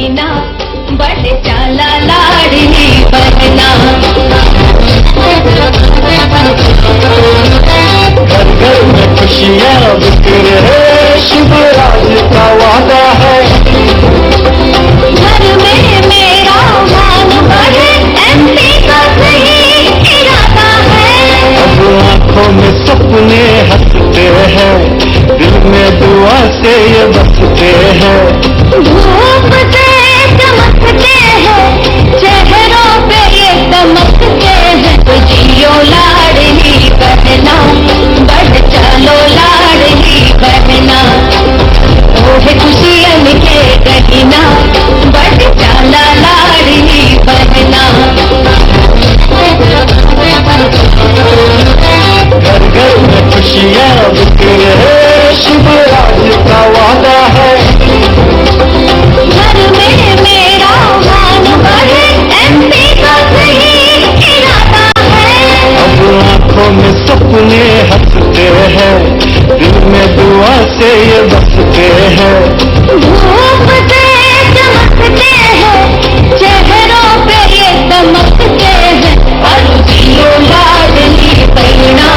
बहना बड़ चाला लाडली बहना। घर घर में खुशियाँ बिखरे शिवराज का वादा है। घर में मेरा मान बढ़े एमपी का सही इरादा है। अब आँखों में सपने हंसते हैं, दिल में दुआ से ये बसते हैं। धूप से चमकते हैं, चेहरों पे ये चमकते हैं। तो जियो लाडली बहना बढ़ चलो लाडली बहना। ओहे खुशियन के गहना बढ़ चला लाडली बहना। घर घर में खुशियाँ बिखरे शिवराज का वादा है। घर में मेरा मान बढ़े एमपी का सही इरादा है। अब आँखों में सपने हंसते हैं, दिल में दुआ से ये बसते हैं। धूप से चमकते हैं, चेहरों पे ये चमकते हैं। और जियो लाडली बहना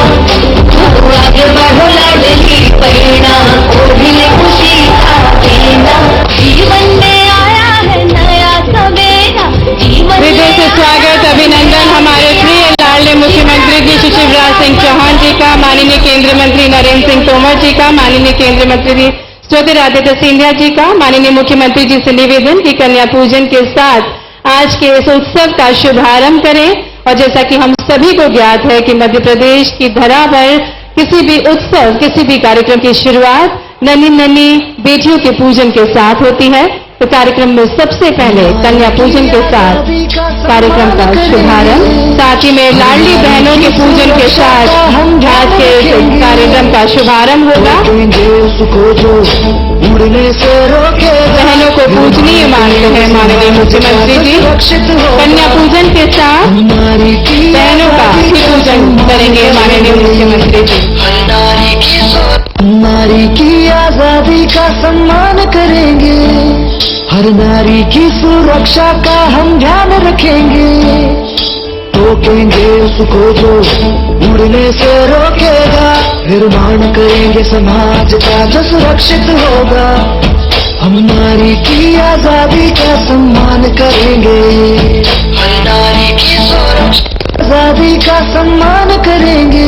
आगे बढ़ो लाडली बहना। ओढ़ने खुशी का देना जीवन में आया है नया सवेरा। जीवन हृदय से स्वागत अभिनंदन हमारे प्रिय लाडले मुख्यमंत्री जी श्री शिवराज सिंह चौहान जी का, माननीय केंद्रीय मंत्री नरेंद्र सिंह तोमर जी का, माननीय केंद्रीय मंत्री ज्योतिरादित्य सिंधिया जी का। माननीय मुख्यमंत्री जी से निवेदन की कन्या पूजन के साथ आज के इस उत्सव का शुभारंभ करें। और जैसा कि हम सभी को ज्ञात है कि मध्य प्रदेश की धरा पर किसी भी उत्सव, किसी भी कार्यक्रम की शुरुआत नन्ही नन्ही बेटियों के पूजन के साथ होती है। तो कार्यक्रम में सबसे पहले कन्या पूजन के साथ कार्यक्रम का शुभारंभ, साथ ही में लाडली बहनों के पूजन के साथ आज के कार्यक्रम का शुभारंभ होगा। बहनों को पूजनीय मानते हैं माननीय मुख्यमंत्री जी। कन्या पूजन के साथ बहनों का भी पूजन करेंगे माननीय मुख्यमंत्री जी। नारी की आजादी का सम्मान करेंगे, हर नारी की सुरक्षा का हम ध्यान रखेंगे। रोकेंगे उसको जो उड़ने से रोकेगा, निर्माण करेंगे समाज का जो सुरक्षित होगा। हम नारी की आजादी का सम्मान करेंगे, हर नारी की सुरक्षा आजादी का सम्मान करेंगे।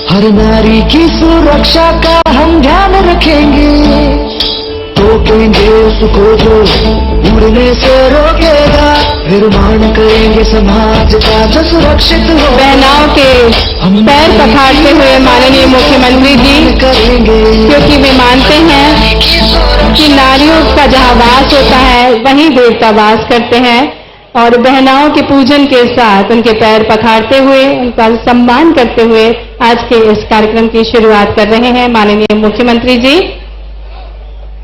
हर नारी की सुरक्षा का हम ध्यान रखेंगे। रोकेंगे उसको जो उड़ने से रोकेगा, निर्माण करेंगे समाज का जो सुरक्षित हो। बहनाओं के पैर पखारते हुए माननीय मुख्यमंत्री जी करेंगे, क्योंकि वे मानते हैं कि नारियों का जहाँ वास होता है वहीं देवता वास करते हैं। और बहनाओं के पूजन के साथ उनके पैर पखारते हुए, उनका सम्मान करते हुए आज के इस कार्यक्रम की शुरुआत कर रहे हैं माननीय मुख्यमंत्री जी।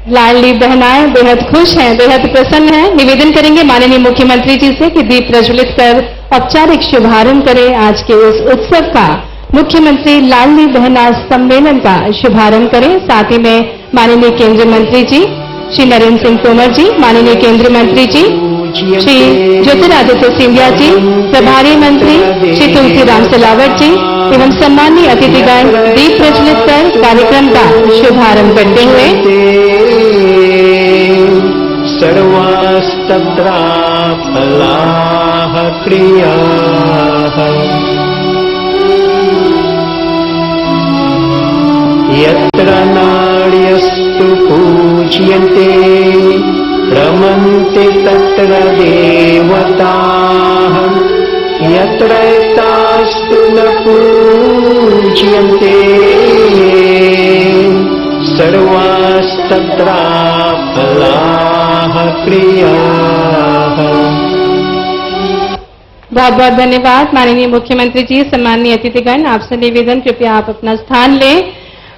लाडली बहनाएं बेहद खुश हैं, बेहद प्रसन्न हैं। निवेदन करेंगे माननीय मुख्यमंत्री जी से कि दीप प्रज्वलित कर औपचारिक शुभारंभ करें आज के इस उत्सव का। मुख्यमंत्री लाडली बहना सम्मेलन का शुभारंभ करें। साथ ही में माननीय केंद्रीय मंत्री जी श्री नरेंद्र सिंह तोमर जी, माननीय केंद्रीय मंत्री जी श्री ज्योतिरादित्य सिंधिया जी, प्रभारी मंत्री श्री तुलसीराम सिलावट जी एवं सम्मानीय अतिथिगण दीप प्रज्वलित कर कार्यक्रम का शुभारंभ करते हुए सर्वास्तद्रा फलाः क्रियाः यत्र नार्यस्तु पूज्यन्ते रमन्ते तत्र देवताः यत्र तास्तु न पूज्यन्ते सर्वास्तद्रा फलाः क्रियाः। बहुत बहुत धन्यवाद माननीय मुख्यमंत्री जी। सम्मानीय अतिथिगण, आपसे निवेदन कृपया आप अपना स्थान लें।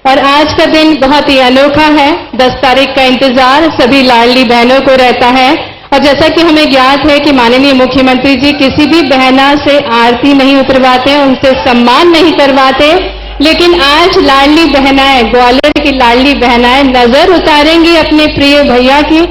और आज का दिन बहुत ही अनोखा है। 10 तारीख का इंतजार सभी लाडली बहनों को रहता है। और जैसा कि हमें ज्ञात है कि माननीय मुख्यमंत्री जी किसी भी बहना से आरती नहीं उतरवाते, उनसे सम्मान नहीं करवाते, लेकिन आज लाडली बहनाएं, ग्वालियर की लाडली बहनाएं नजर उतारेंगी अपने प्रिय भैया की,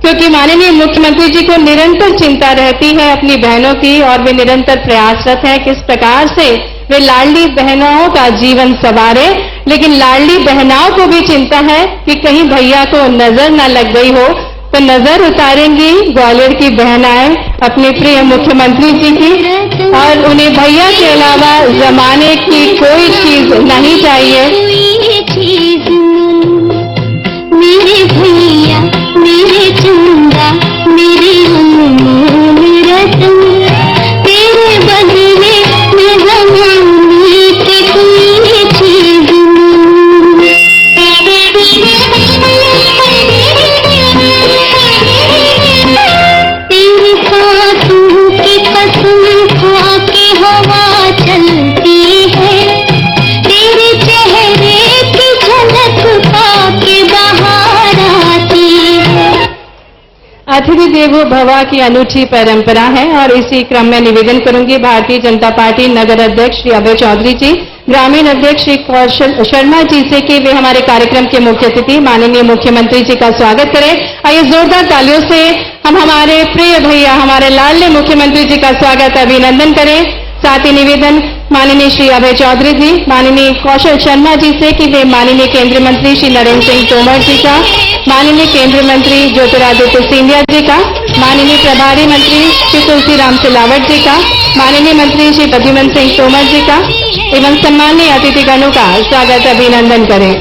क्योंकि माननीय मुख्यमंत्री जी को निरंतर चिंता रहती है अपनी बहनों की और वे निरंतर प्रयासरत हैं किस प्रकार से वे लाडली बहनों का जीवन संवारे। लेकिन लाडली बहनों को भी चिंता है कि कहीं भैया को नजर न लग गई हो, तो नजर उतारेंगी ग्वालियर की बहनाएं अपने प्रिय मुख्यमंत्री जी की, और उन्हें भैया के अलावा जमाने की कोई चीज नहीं चाहिए। कोई चीज मेरे भैया, मेरे चंदा, मेरे अनमोल रतन, तेरे बदले में जमाने की कोई चीज तेरे सांसों की कसम खा के हवा चलती है, तेरे चेहरे की झलक पाके बाहर आती है। अतिथि देवो भव की अनूठी परंपरा है और इसी क्रम में निवेदन करूंगी भारतीय जनता पार्टी नगर अध्यक्ष श्री अभय चौधरी जी, ग्रामीण अध्यक्ष श्री कौशल शर्मा जी से कि वे हमारे कार्यक्रम के मुख्य अतिथि माननीय मुख्यमंत्री जी का स्वागत करें। आइए जोरदार तालियों से हम हमारे प्रिय भैया, हमारे लाडले मुख्यमंत्री जी का स्वागत अभिनंदन करें। साथ ही निवेदन माननीय श्री अभय चौधरी जी, माननीय कौशल शर्मा जी से कि वे माननीय केंद्रीय मंत्री श्री नरेंद्र सिंह तोमर जी का, माननीय केंद्रीय मंत्री ज्योतिरादित्य सिंधिया जी का, माननीय प्रभारी मंत्री श्री तुलसीराम सिलावट जी का, माननीय मंत्री श्री प्रद्युमन सिंह तोमर जी का एवं सम्मानीय अतिथिगणों का स्वागत अभिनंदन करें।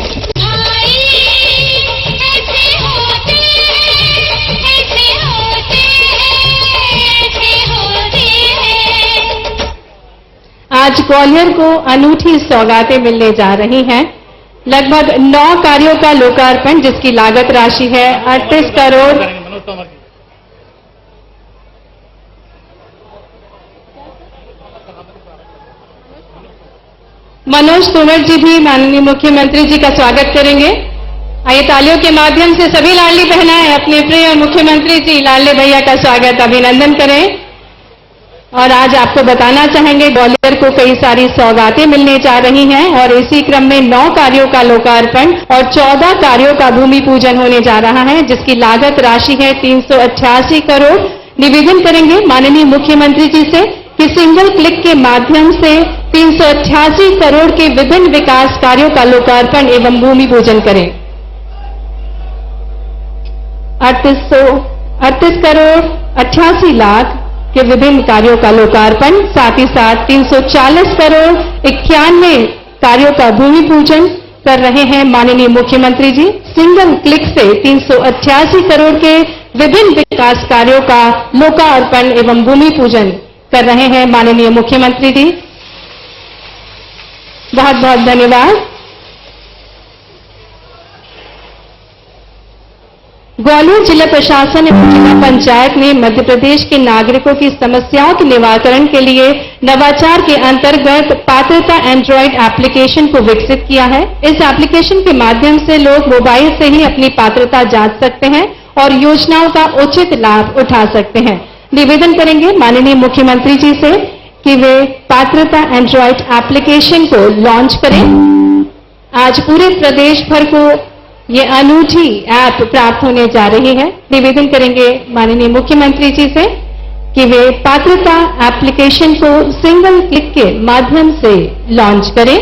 आज ग्वालियर को अनूठी सौगातें मिलने जा रही हैं। लगभग 9 कार्यों का लोकार्पण जिसकी लागत राशि है 38 करोड़। मनोज तोमर जी भी माननीय मुख्यमंत्री जी का स्वागत करेंगे। आइए तालियों के माध्यम से सभी लाडली बहनाएं अपने प्रिय मुख्यमंत्री जी लाडले भैया का स्वागत अभिनंदन करें। और आज आपको बताना चाहेंगे ग्वालियर को कई सारी सौगातें मिलने जा रही हैं और इसी क्रम में 9 कार्यों का लोकार्पण और 14 कार्यों का भूमि पूजन होने जा रहा है जिसकी लागत राशि है 388 करोड़। निवेदन करेंगे माननीय मुख्यमंत्री जी से कि सिंगल क्लिक के माध्यम से 388 करोड़ के विभिन्न विकास कार्यों का लोकार्पण एवं भूमि पूजन करें। 38 करोड़ 88 लाख के विभिन्न कार्यों का लोकार्पण, साथ ही साथ 340 करोड़ 91 कार्यों का भूमि पूजन कर रहे हैं माननीय मुख्यमंत्री जी। सिंगल क्लिक से 388 करोड़ के विभिन्न विकास कार्यों का लोकार्पण एवं भूमि पूजन कर रहे हैं माननीय मुख्यमंत्री जी। बहुत बहुत धन्यवाद। ग्वालियर जिला प्रशासन एवं जिला पंचायत ने मध्य प्रदेश के नागरिकों की समस्याओं के निवारण के लिए नवाचार के अंतर्गत पात्रता एंड्रॉइड एप्लीकेशन को विकसित किया है। इस एप्लीकेशन के माध्यम से लोग मोबाइल से ही अपनी पात्रता जांच सकते हैं और योजनाओं का उचित लाभ उठा सकते हैं। निवेदन करेंगे माननीय मुख्यमंत्री जी से कि वे पात्रता एंड्रॉइड एप्लीकेशन को लॉन्च करें। आज पूरे प्रदेश भर को ये अनूठी ऐप प्राप्त होने जा रही है। निवेदन करेंगे माननीय मुख्यमंत्री जी से कि वे पात्रता एप्लीकेशन को सिंगल क्लिक के माध्यम से लॉन्च करें।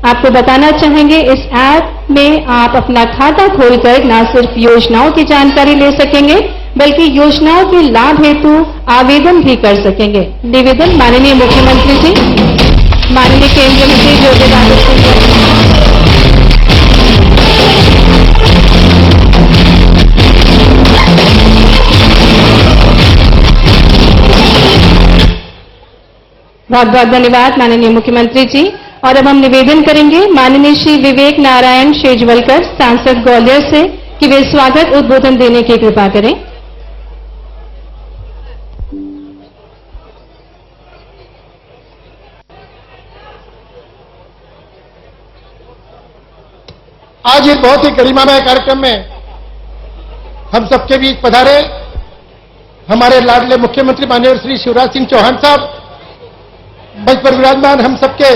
आपको बताना चाहेंगे इस ऐप में आप अपना खाता खोलकर न सिर्फ योजनाओं की जानकारी ले सकेंगे बल्कि योजनाओं के लाभ हेतु आवेदन भी कर सकेंगे। निवेदन माननीय मुख्यमंत्री जी, माननीय केंद्रीय मंत्री ज्योतिरादित्य सिंधिया। बहुत बहुत धन्यवाद माननीय मुख्यमंत्री जी। और अब हम निवेदन करेंगे माननीय श्री विवेक नारायण शेजवलकर, सांसद ग्वालियर से कि वे स्वागत उद्बोधन देने की कृपा करें। आज एक बहुत ही गरिमामय कार्यक्रम में हम सबके बीच पधारे हमारे लाडले मुख्यमंत्री माननीय श्री शिवराज सिंह चौहान साहब, मंच पर विराजमान हम सबके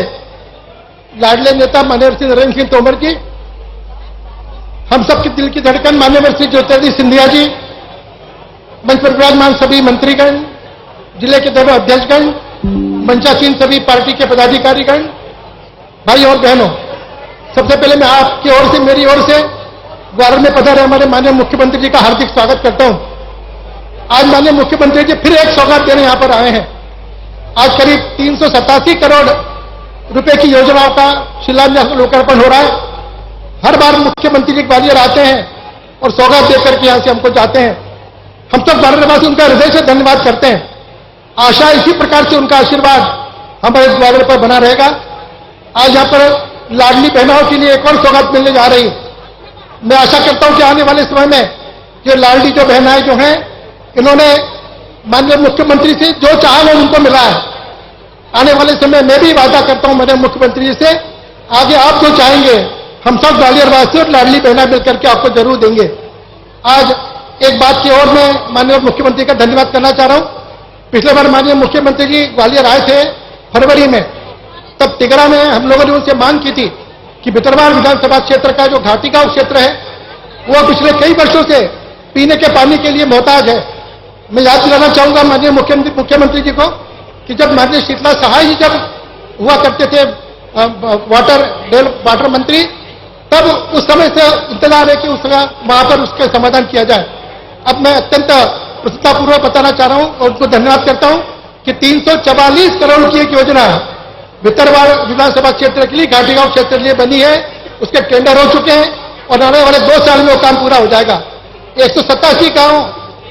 लाडले नेता माननीय श्री नरेंद्र सिंह तोमर जी, हम सबके दिल की धड़कन माननीय श्री ज्योतिरादित्य सिंधिया जी, मंच पर विराजमान सभी मंत्रीगण, जिले के दोनों अध्यक्षगण, मंचासीन सभी पार्टी के पदाधिकारीगण, भाई और बहनों, सबसे पहले मैं आपकी ओर से, मेरी ओर से ग्वालियर में पधारे हमारे माननीय मुख्यमंत्री जी का हार्दिक स्वागत करता हूं। आज माननीय मुख्यमंत्री जी फिर एक सौगात देने यहां पर आए हैं। आज करीब 387 करोड़ रुपए की योजनाओं का शिलान्यास लोकार्पण हो रहा है। हर बार मुख्यमंत्री जी ग्वालियर आते हैं और सौगात देकर के यहां से हमको जाते हैं। हम सब ग्वालियरवासी उनका हृदय से धन्यवाद करते हैं। आशा इसी प्रकार से उनका आशीर्वाद हमारे ग्वालियर पर बना रहेगा। आज यहां पर लाडली बहनों के लिए एक और सौगात मिलने जा रही है। मैं आशा करता हूं कि आने वाले समय में ये लाडली जो बहनाएं जो हैं, इन्होंने माननीय मुख्यमंत्री से जो चाहा वो उनको मिला है। आने वाले समय मैं भी वादा करता हूं माननीय मुख्यमंत्री जी से, आगे आप जो चाहेंगे हम सब ग्वालियरवासी और लाडली बहना मिलकर के आपको जरूर देंगे। आज एक बात की ओर मैं माननीय मुख्यमंत्री का धन्यवाद करना चाह रहा हूं। पिछले बार माननीय मुख्यमंत्री जी ग्वालियर आए थे फरवरी में, तब तिगरा में हम लोगों ने उनसे मांग की थी कि भितरवाड़ विधानसभा क्षेत्र का जो घाटीगांव क्षेत्र है वो पिछले कई वर्षों से पीने के पानी के लिए मोहताज है। मैं याद दिलाना चाहूंगा माननीय मुख्यमंत्री जी को कि जब माननीय शीतला सहाय जी जब हुआ करते थे वाटर मंत्री, तब उस समय से इंतजार है कि उस समय वहां पर उसके समाधान किया जाए। अब मैं अत्यंत प्रसन्नतापूर्वक बताना चाह रहा हूं और उनको धन्यवाद करता हूं कि 344 करोड़ की एक योजना भितरवाड़ विधानसभा क्षेत्र के लिए, घाटीगांव क्षेत्र के लिए बनी है। उसके टेंडर हो चुके हैं और आने वाले 2 साल में वो काम पूरा हो जाएगा। 187 गांव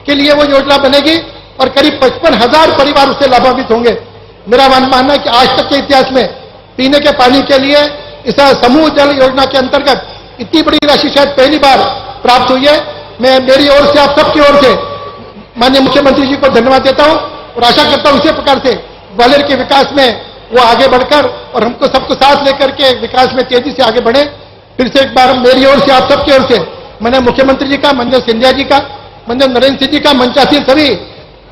के लिए वो योजना बनेगी और करीब 55,000 परिवार उससे लाभान्वित होंगे। मेरा मानना है कि आज तक के इतिहास में पीने के पानी के लिए इस समूह जल योजना के अंतर्गत इतनी बड़ी राशि शायद पहली बार प्राप्त हुई है। मैं मेरी ओर से, आप सबकी ओर से माननीय मुख्यमंत्री जी को धन्यवाद देता हूं और आशा करता हूं इसी प्रकार से ग्वालियर के विकास में वो आगे बढ़कर और हमको सबको साथ लेकर के विकास में तेजी से आगे बढ़े। फिर से एक बार मेरी ओर से, आप सबकी ओर से, माननीय मुख्यमंत्री जी का, माननीय सिंधिया जी का, माननीय नरेंद्र सिंह जी का, मंचासीन सभी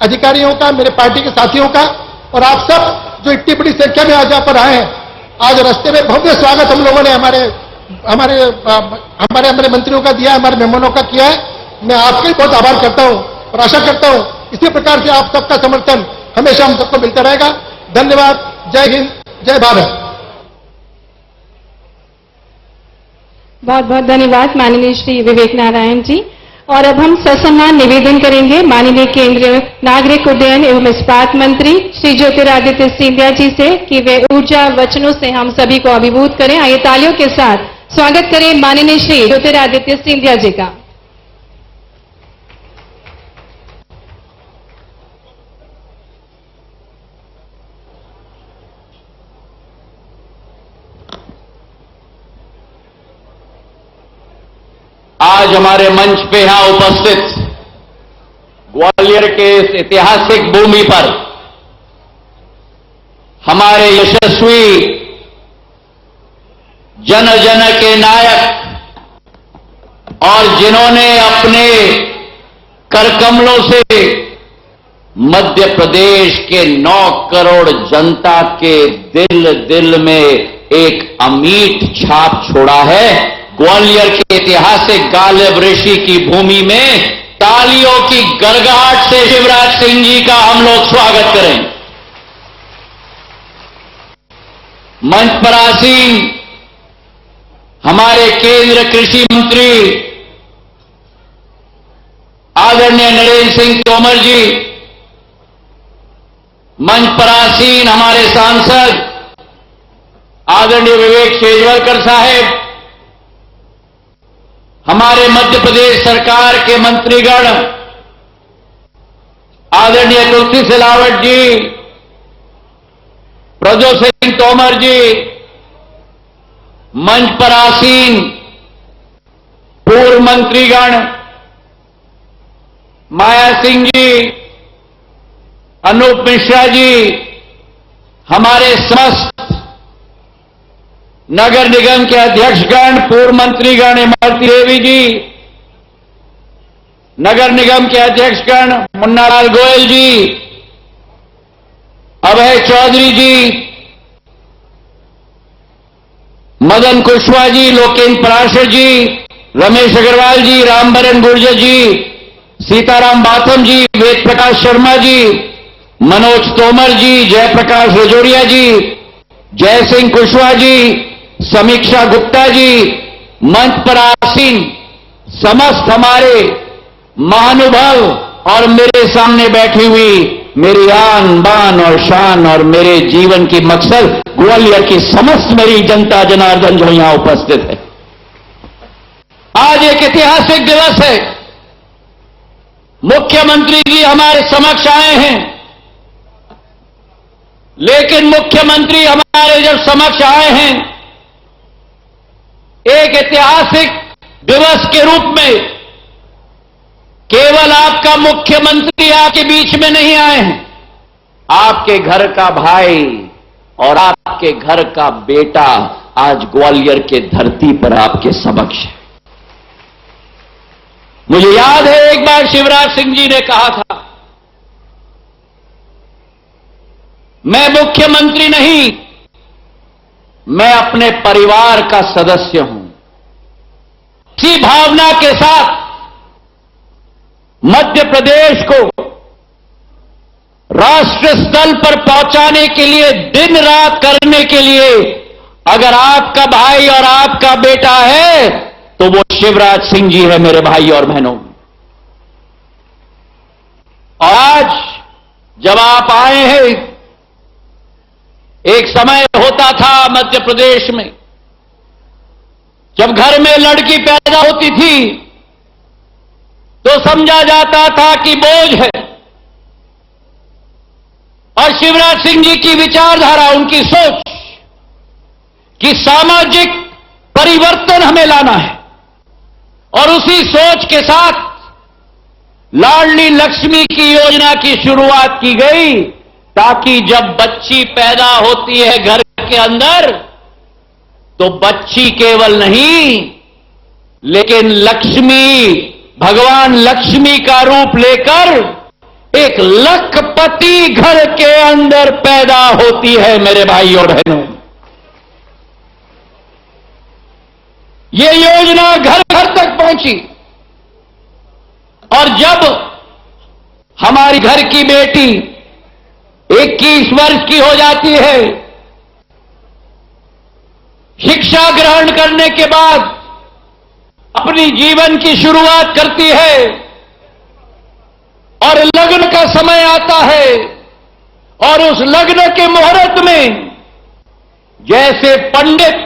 अधिकारियों का, मेरे पार्टी के साथियों का और आप सब जो इतनी बड़ी संख्या में आज यहाँ पर आए हैं। आज रास्ते में भव्य स्वागत हम लोगों ने हमारे मंत्रियों का दिया है, हमारे मेहमानों का किया है। मैं आपका ही बहुत आभार करता हूं और आशा करता हूं इसी प्रकार से आप सबका समर्थन हमेशा हम सबको मिलता रहेगा। धन्यवाद। जय हिंद, जय भारत। बहुत बहुत धन्यवाद माननीय श्री विवेक नारायण जी। और अब हम ससम्मान निवेदन करेंगे माननीय केंद्रीय नागरिक उड्डयन एवं इस्पात मंत्री श्री ज्योतिरादित्य सिंधिया जी से कि वे ऊर्जा वचनों से हम सभी को अभिभूत करें। आइए तालियों के साथ स्वागत करें माननीय श्री ज्योतिरादित्य सिंधिया जी का। आज हमारे मंच पे यहां उपस्थित ग्वालियर के इस ऐतिहासिक भूमि पर हमारे यशस्वी जन जन के नायक और जिन्होंने अपने करकमलों से मध्य प्रदेश के 9 करोड़ जनता के दिल दिल में एक अमिट छाप छोड़ा है, ग्वालियर के ऐतिहासिक गालिब ऋषि की भूमि में तालियों की गड़गड़ाहट से शिवराज सिंह जी का हम लोग स्वागत करें। मंच पर आसीन हमारे केंद्र कृषि मंत्री आदरणीय नरेंद्र सिंह तोमर जी, मंच पर आसीन हमारे सांसद आदरणीय विवेक शेजवलकर साहब, हमारे मध्य प्रदेश सरकार के मंत्रीगण आदरणीय तुलसी सिलावट जी, प्रद्योत सिंह तोमर जी, मंच पर आसीन पूर्व मंत्रीगण माया सिंह जी, अनूप मिश्रा जी, हमारे समस्त नगर निगम के अध्यक्षगण, पूर्व मंत्रीगण इमरती देवी जी, नगर निगम के अध्यक्षगण मुन्नालाल गोयल जी, अभय चौधरी जी, मदन कुशवाहा जी, लोकेन्द्र पराशर जी, रमेश अग्रवाल जी, रामबरन गुर्जर जी, सीताराम बाथम जी, वेद प्रकाश शर्मा जी, मनोज तोमर जी, जयप्रकाश रजोरिया जी, जय सिंह कुशवाहा जी, समीक्षा गुप्ता जी, मंच पर आसीन समस्त हमारे महानुभाव और मेरे सामने बैठी हुई मेरी आन बान और शान और मेरे जीवन की मकसद ग्वालियर की समस्त मेरी जनता जनार्दन जो यहां उपस्थित है। आज एक ऐतिहासिक दिवस है। मुख्यमंत्री जी हमारे समक्ष आए हैं, लेकिन मुख्यमंत्री हमारे जब समक्ष आए हैं एक ऐतिहासिक दिवस के रूप में, केवल आपका मुख्यमंत्री आपके बीच में नहीं आए हैं, आपके घर का भाई और आपके घर का बेटा आज ग्वालियर के धरती पर आपके समक्ष है। मुझे याद है एक बार शिवराज सिंह जी ने कहा था, मैं मुख्यमंत्री नहीं, मैं अपने परिवार का सदस्य हूं। इसी भावना के साथ मध्य प्रदेश को राष्ट्र स्थल पर पहुंचाने के लिए दिन रात करने के लिए अगर आपका भाई और आपका बेटा है तो वो शिवराज सिंह जी है मेरे भाई और बहनों। और आज जब आप आए हैं, एक समय होता था मध्य प्रदेश में जब घर में लड़की पैदा होती थी तो समझा जाता था कि बोझ है। और शिवराज सिंह जी की विचारधारा, उनकी सोच कि सामाजिक परिवर्तन हमें लाना है, और उसी सोच के साथ लाडली लक्ष्मी की योजना की शुरुआत की गई, ताकि जब बच्ची पैदा होती है घर के अंदर तो बच्ची केवल नहीं लेकिन लक्ष्मी, भगवान लक्ष्मी का रूप लेकर एक लखपति घर के अंदर पैदा होती है मेरे भाई और बहनों। ये योजना घर घर तक पहुंची, और जब हमारी घर की बेटी 21 वर्ष की हो जाती है, शिक्षा ग्रहण करने के बाद अपनी जीवन की शुरुआत करती है और लग्न का समय आता है, और उस लग्न के मुहूर्त में जैसे पंडित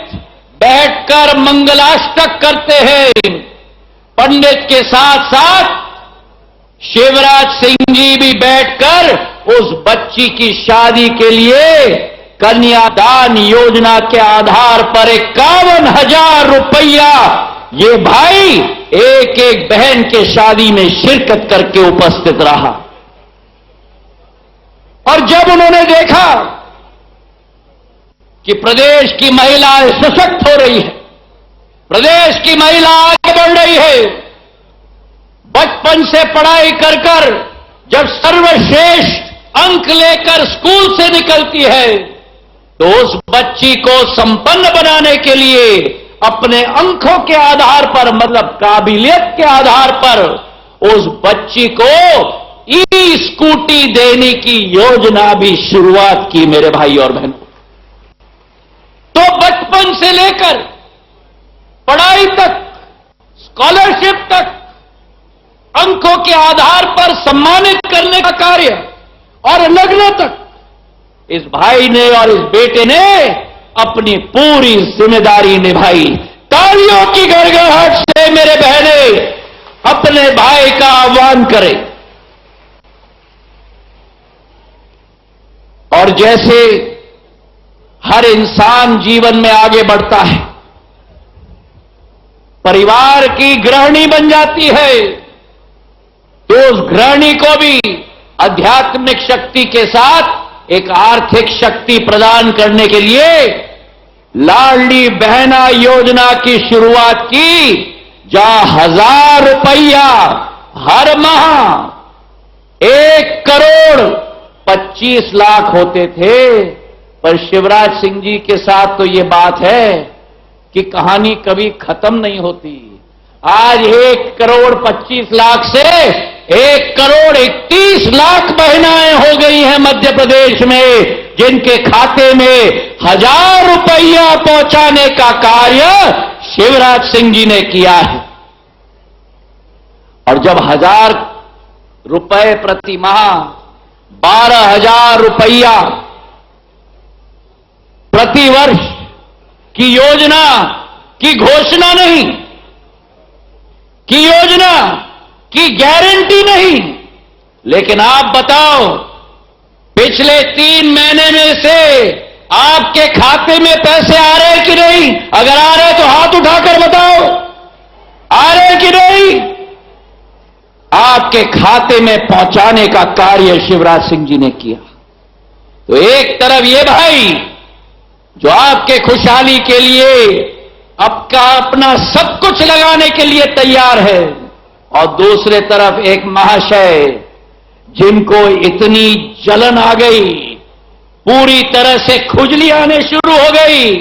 बैठकर मंगलाष्टक करते हैं, पंडित के साथ साथ शिवराज सिंह जी भी बैठकर उस बच्ची की शादी के लिए कन्यादान योजना के आधार पर 51,000 रुपया ये भाई एक एक बहन के शादी में शिरकत करके उपस्थित रहा। और जब उन्होंने देखा कि प्रदेश की महिलाएं सशक्त हो रही है, प्रदेश की महिला आगे बढ़ रही है, बचपन से पढ़ाई कर कर जब सर्वश्रेष्ठ अंक लेकर स्कूल से निकलती है, तो उस बच्ची को संपन्न बनाने के लिए अपने अंकों के आधार पर, मतलब काबिलियत के आधार पर, उस बच्ची को ई स्कूटी देने की योजना भी शुरुआत की मेरे भाई और बहनों। तो बचपन से लेकर पढ़ाई तक, स्कॉलरशिप तक, अंकों के आधार पर सम्मानित करने का कार्य और लग्न तक इस भाई ने और इस बेटे ने अपनी पूरी जिम्मेदारी निभाई। तालियों की गड़गड़ाहट से मेरे बहने अपने भाई का आह्वान करें। और जैसे हर इंसान जीवन में आगे बढ़ता है, परिवार की गृहिणी बन जाती है, तो उस गृहिणी को भी आध्यात्मिक शक्ति के साथ एक आर्थिक शक्ति प्रदान करने के लिए लाडली बहना योजना की शुरुआत की, जहां 1,000 रुपया हर माह 1,25,00,000 होते थे। पर शिवराज सिंह जी के साथ तो ये बात है कि कहानी कभी खत्म नहीं होती। आज 1,25,00,000 से 1,31,00,000 महिलाएं हो गई हैं मध्य प्रदेश में, जिनके खाते में 1,000 रुपया पहुंचाने का कार्य शिवराज सिंह जी ने किया है। और जब 1,000 रुपए प्रति माह, 12,000 रुपया प्रति वर्ष की योजना की घोषणा नहीं, की योजना की गारंटी नहीं, लेकिन आप बताओ पिछले 3 महीने में से आपके खाते में पैसे आ रहे कि नहीं? अगर आ रहे तो हाथ उठाकर बताओ, आ रहे कि नहीं? आपके खाते में पहुंचाने का कार्य शिवराज सिंह जी ने किया। तो एक तरफ ये भाई जो आपके खुशहाली के लिए अपना सब कुछ लगाने के लिए तैयार है, और दूसरे तरफ एक महाशय जिनको इतनी जलन आ गई, पूरी तरह से खुजली आने शुरू हो गई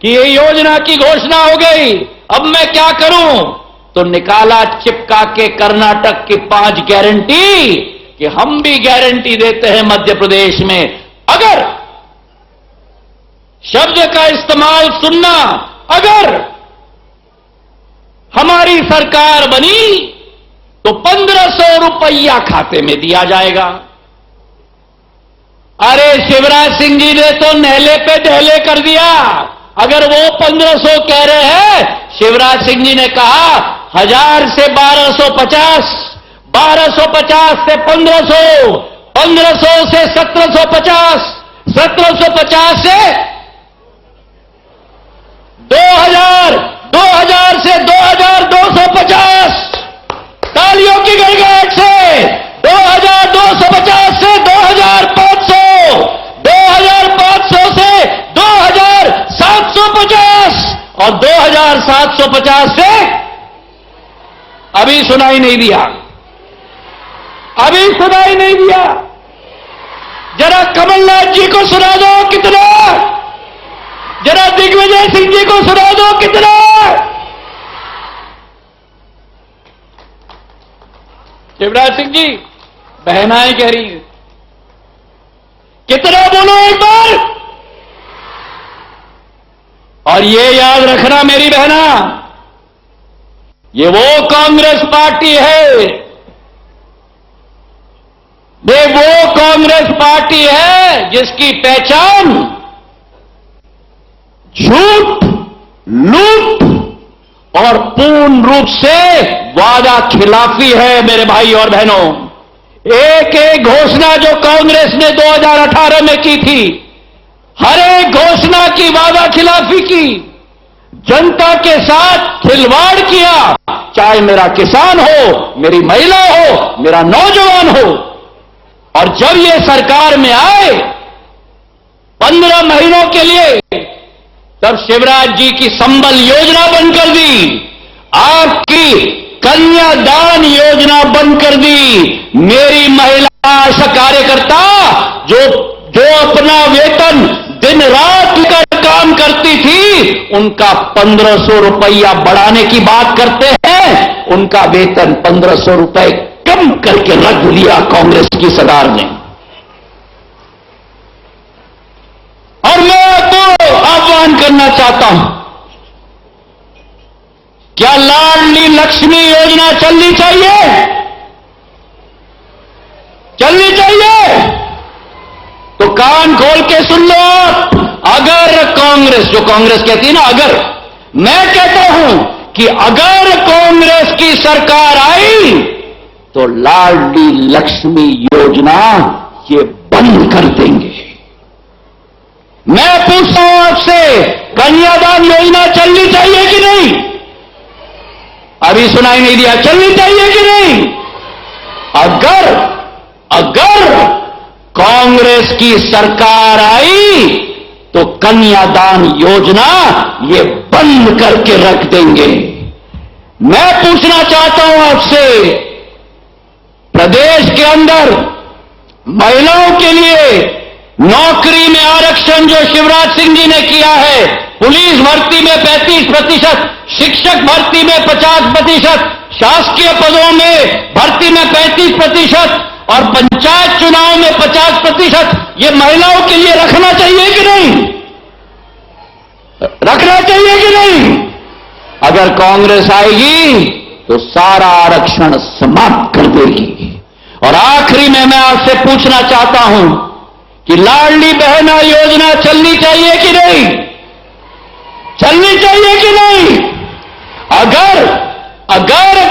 कि ये योजना की घोषणा हो गई, अब मैं क्या करूं? तो निकाला चिपका के कर्नाटक की 5 गारंटी कि हम भी गारंटी देते हैं मध्य प्रदेश में, अगर शब्द का इस्तेमाल सुनना, अगर हमारी सरकार बनी तो 1,500 रुपया खाते में दिया जाएगा। अरे शिवराज सिंह जी ने तो नहले पे दहले कर दिया। अगर वो 1,500 कह रहे हैं, शिवराज सिंह जी ने कहा 1,000 से 1,250, 1,250 से 1,500, 1,500 से 1,750, 1,750 से 2,000, 2,000 से 2,250, तालियों की गड़गड़ाहट से 2,250 से 2,500, 2,500 से 2,750 और 2,750 से अभी सुनाई नहीं दिया, अभी सुनाई नहीं दिया। जरा कमलनाथ जी को सुना दो कितना, जरा दिग्विजय सिंह जी को सुना दो कितना। शिवराज सिंह जी, बहनाएं कह रही हैं कितना, बोलो एक बार। और ये याद रखना मेरी बहना, ये वो कांग्रेस पार्टी है, ये वो कांग्रेस पार्टी है जिसकी पहचान झूठ, लूट और पूर्ण रूप से वादा खिलाफी है। मेरे भाई और बहनों, एक एक घोषणा जो कांग्रेस ने 2018 में की थी, हर एक घोषणा की वादा खिलाफी की, जनता के साथ खिलवाड़ किया, चाहे मेरा किसान हो, मेरी महिला हो, मेरा नौजवान हो। और जब ये सरकार में आए 15 महीनों के लिए, तब शिवराज जी की संबल योजना बंद कर दी, आपकी कन्यादान योजना बंद कर दी। मेरी महिला आशा कार्यकर्ता जो अपना वेतन दिन रात कर काम करती थी, उनका 1,500 रुपया बढ़ाने की बात करते हैं, उनका वेतन 1,500 रुपए कम करके रख दिया कांग्रेस की सरकार ने। और मैं तो आह्वान करना चाहता हूं, क्या लाडली लक्ष्मी योजना चलनी चाहिए? चलनी चाहिए तो कान खोल के सुन लो आप। अगर कांग्रेस, जो कांग्रेस कहती है ना, अगर, मैं कहता हूं कि अगर कांग्रेस की सरकार आई तो लाडली लक्ष्मी योजना ये बंद कर देंगे। मैं पूछता हूं आपसे, कन्यादान योजना चलनी चाहिए कि नहीं? अभी सुनाई नहीं दिया, चलनी चाहिए कि नहीं? अगर कांग्रेस की सरकार आई तो कन्यादान योजना ये बंद करके रख देंगे। मैं पूछना चाहता हूं आपसे, प्रदेश के अंदर महिलाओं के लिए नौकरी में आरक्षण जो शिवराज सिंह जी ने किया है, पुलिस भर्ती में 35%, शिक्षक भर्ती में 50%, शासकीय पदों में भर्ती में 35% और पंचायत चुनाव में 50%, ये महिलाओं के लिए रखना चाहिए कि नहीं? रखना चाहिए कि नहीं? अगर कांग्रेस आएगी तो सारा आरक्षण समाप्त कर देगी। और आखिरी में मैं आपसे पूछना चाहता हूं कि लाडली बहना योजना चलनी चाहिए कि नहीं? चलनी चाहिए कि नहीं? अगर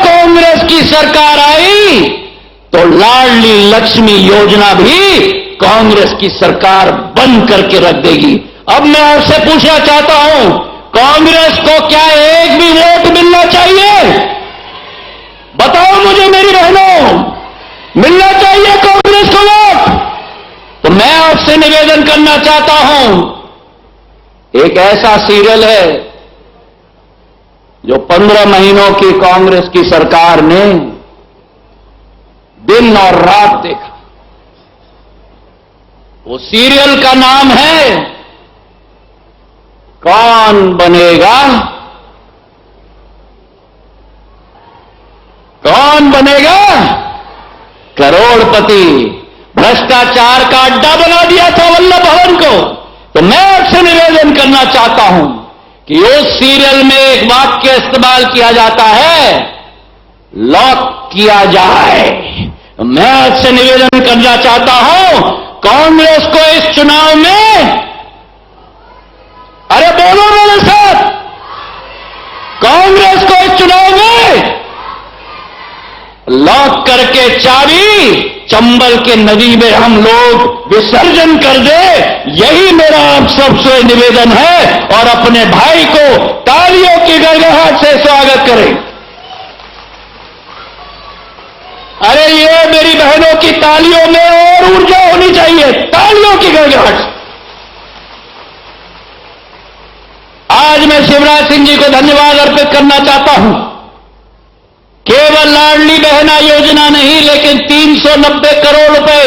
कांग्रेस की सरकार आई तो लाडली लक्ष्मी योजना भी कांग्रेस की सरकार बंद करके रख देगी। अब मैं आपसे पूछना चाहता हूं, कांग्रेस को क्या एक भी वोट मिलना चाहिए? बताओ मुझे मेरी बहनों, मिलना चाहिए कांग्रेस को वोट? तो मैं आपसे निवेदन करना चाहता हूं, एक ऐसा सीरियल है जो 15 महीनों की कांग्रेस की सरकार ने दिन और रात देखा। वो सीरियल का नाम है कौन बनेगा करोड़पति। भ्रष्टाचार का अड्डा बना दिया था वल्लभ भवन को। तो मैं आपसे निवेदन करना चाहता हूं कि उस सीरियल में एक वाक्य इस्तेमाल किया जाता है, लॉक किया जाए। मैं आपसे निवेदन करना चाहता हूं, कांग्रेस को इस चुनाव में, अरे बोलो मेरे साथ, कांग्रेस को इस चुनाव में लॉक करके चाबी चंबल के नदी में हम लोग विसर्जन कर दे, यही मेरा आप सबसे निवेदन है। और अपने भाई को तालियों की गड़गड़ाहट से स्वागत करें। अरे ये मेरी बहनों की तालियों में और ऊर्जा होनी चाहिए, तालियों की गड़गड़ाहट। आज मैं शिवराज सिंह जी को धन्यवाद अर्पित करना चाहता हूं। केवल लाडली बहना योजना नहीं, लेकिन 390 करोड़ रुपए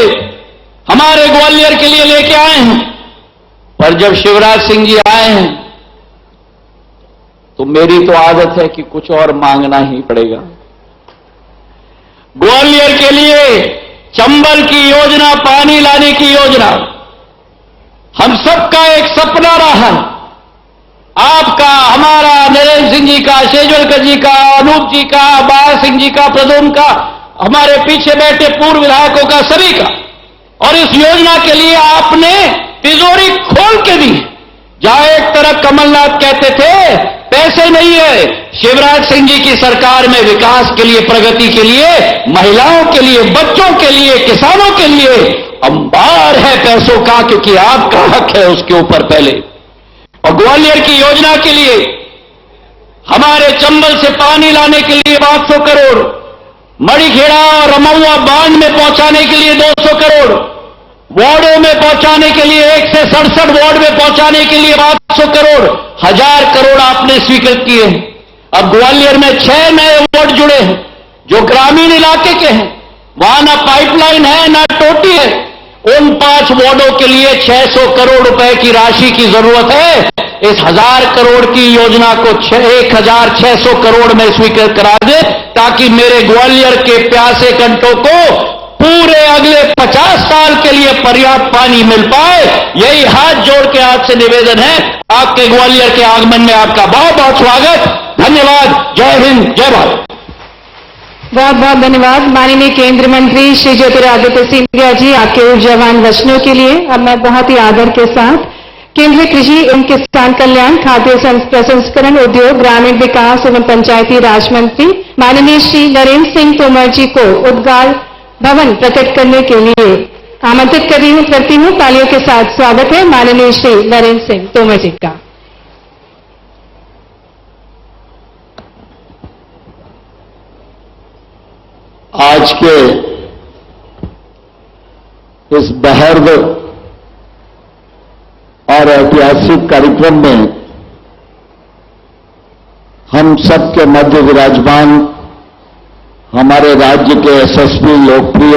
हमारे ग्वालियर के लिए लेके आए हैं। पर जब शिवराज सिंह जी आए हैं तो मेरी तो आदत है कि कुछ और मांगना ही पड़ेगा। ग्वालियर के लिए चंबल की योजना, पानी लाने की योजना, हम सबका एक सपना रहा। आपका, हमारा, नरेंद्र सिंह जी का, शेजवलकर जी का, अनूप जी का, बाला सिंह जी का, प्रद्युम्न का, हमारे पीछे बैठे पूर्व विधायकों का, सभी का। और इस योजना के लिए आपने तिजोरी खोल के दी। जहां एक तरफ कमलनाथ कहते थे पैसे नहीं है, शिवराज सिंह जी की सरकार में विकास के लिए, प्रगति के लिए, महिलाओं के लिए, बच्चों के लिए, किसानों के लिए अंबार है पैसों का, क्योंकि आपका हक है उसके ऊपर पहले। और ग्वालियर की योजना के लिए, हमारे चंबल से पानी लाने के लिए 500 करोड़, मड़ीखेड़ा और रमौआ बांध में पहुंचाने के लिए 200 करोड़, वार्डों में पहुंचाने के लिए 1 से 67 वार्ड में पहुंचाने के लिए 500 करोड़, 1000 करोड़ आपने स्वीकृत किए हैं। अब ग्वालियर में 6 नए वार्ड जुड़े हैं जो ग्रामीण इलाके के हैं, वहां ना पाइपलाइन है ना टोटी है। उन 5 वार्डों के लिए 600 करोड़ रुपए की राशि की जरूरत है। इस 1000 करोड़ की योजना को 1600 करोड़ में स्वीकृत करा दे, ताकि मेरे ग्वालियर के प्यासे कंठों को पूरे अगले 50 साल के लिए पर्याप्त पानी मिल पाए। यही हाथ जोड़ के आपसे निवेदन है। आपके ग्वालियर के आगमन में आपका बहुत बहुत स्वागत। धन्यवाद। जय हिंद, जय भारत। बहुत बहुत धन्यवाद माननीय केंद्रीय मंत्री श्री ज्योतिरादित्य सिंधिया जी, आपके ऊर्जावान वचनों के लिए। अब मैं बहुत ही आदर के साथ केंद्रीय कृषि एवं किसान कल्याण, खाद्य प्रसंस्करण उद्योग, ग्रामीण विकास एवं पंचायती राज मंत्री माननीय श्री नरेंद्र सिंह तोमर जी को उद्गार भवन प्रकट करने के लिए आमंत्रित करती हूँ। तालियों के साथ स्वागत है माननीय श्री नरेंद्र सिंह तोमर जी का। आज के इस बहर्द और ऐतिहासिक कार्यक्रम में हम सबके मध्य विराजमान हमारे राज्य के यशस्वी लोकप्रिय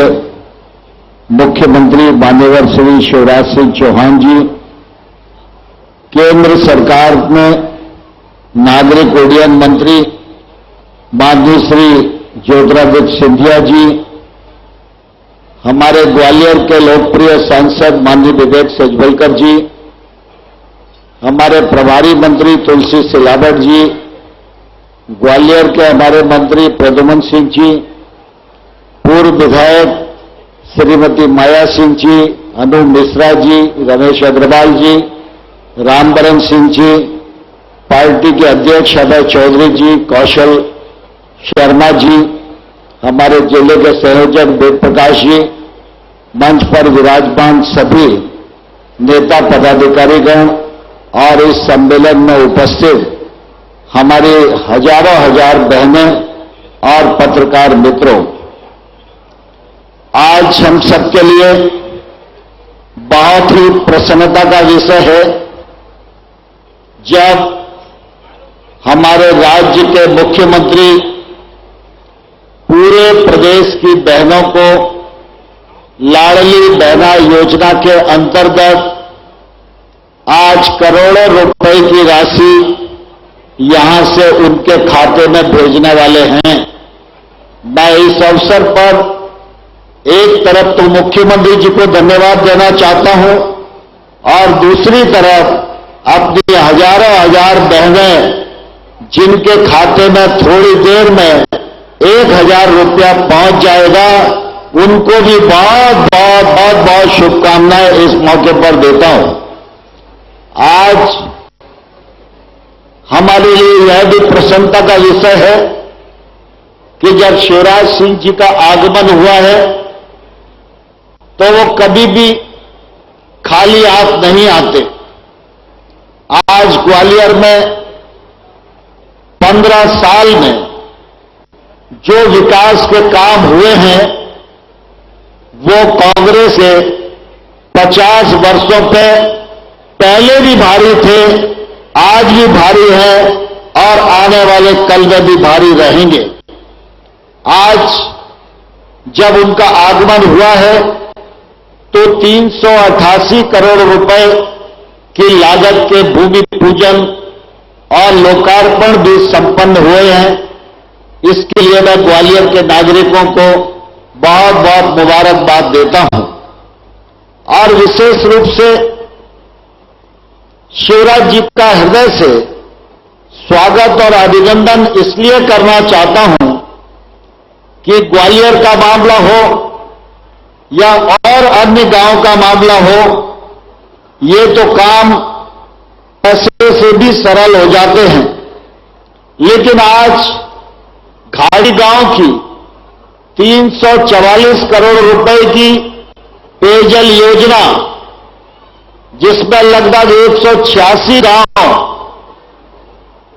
मुख्यमंत्री माननीय श्री शिवराज सिंह चौहान जी केंद्र सरकार में नागरिक उड्डयन मंत्री माननीय श्री ज्योतिरादित्य सिंधिया जी, हमारे ग्वालियर के लोकप्रिय सांसद माननीय विवेक सजवलकर जी, हमारे प्रभारी मंत्री तुलसी सिलावट जी, ग्वालियर के हमारे मंत्री प्रद्युमन सिंह जी, पूर्व विधायक श्रीमती माया सिंह जी, अनु मिश्रा जी, रमेश अग्रवाल जी, रामबरन सिंह जी, पार्टी के अध्यक्ष अभय चौधरी जी, कौशल शर्मा जी, हमारे जिले के संयोजक वेद प्रकाश जी, मंच पर विराजमान सभी नेता पदाधिकारीगण और इस सम्मेलन में उपस्थित हमारी हजारों हजार बहनें और पत्रकार मित्रों, आज हम सबके लिए बहुत ही प्रसन्नता का विषय है जब हमारे राज्य के मुख्यमंत्री पूरे प्रदेश की बहनों को लाडली बहना योजना के अंतर्गत आज करोड़ों रुपए की राशि यहां से उनके खाते में भेजने वाले हैं। मैं इस अवसर पर एक तरफ तो मुख्यमंत्री जी को धन्यवाद देना चाहता हूं और दूसरी तरफ अपनी हजारों हजार बहनें जिनके खाते में थोड़ी देर में 1000 रुपया पहुंच जाएगा, उनको भी बहुत शुभकामनाएं इस मौके पर देता हूं। आज हमारे लिए यह भी प्रसन्नता का विषय है कि जब शिवराज सिंह जी का आगमन हुआ है तो वो कभी भी खाली हाथ नहीं आते। आज ग्वालियर में 15 साल में जो विकास के काम हुए हैं वो कांग्रेस के 50 वर्षों पे पहले भी भारी थे, आज भी भारी है और आने वाले कल में भी भारी रहेंगे। आज जब उनका आगमन हुआ है तो 388 करोड़ रुपए की लागत के भूमि पूजन और लोकार्पण भी संपन्न हुए हैं। इसके लिए मैं ग्वालियर के नागरिकों को बहुत मुबारकबाद देता हूं और विशेष रूप से शिवराज जी का हृदय से स्वागत और अभिनंदन इसलिए करना चाहता हूं कि ग्वालियर का मामला हो या और अन्य गांव का मामला हो, ये तो काम पैसे से भी सरल हो जाते हैं, लेकिन आज घाड़ी गांव की 344 करोड़ रुपए की पेयजल योजना, जिसमें लगभग 186 गांव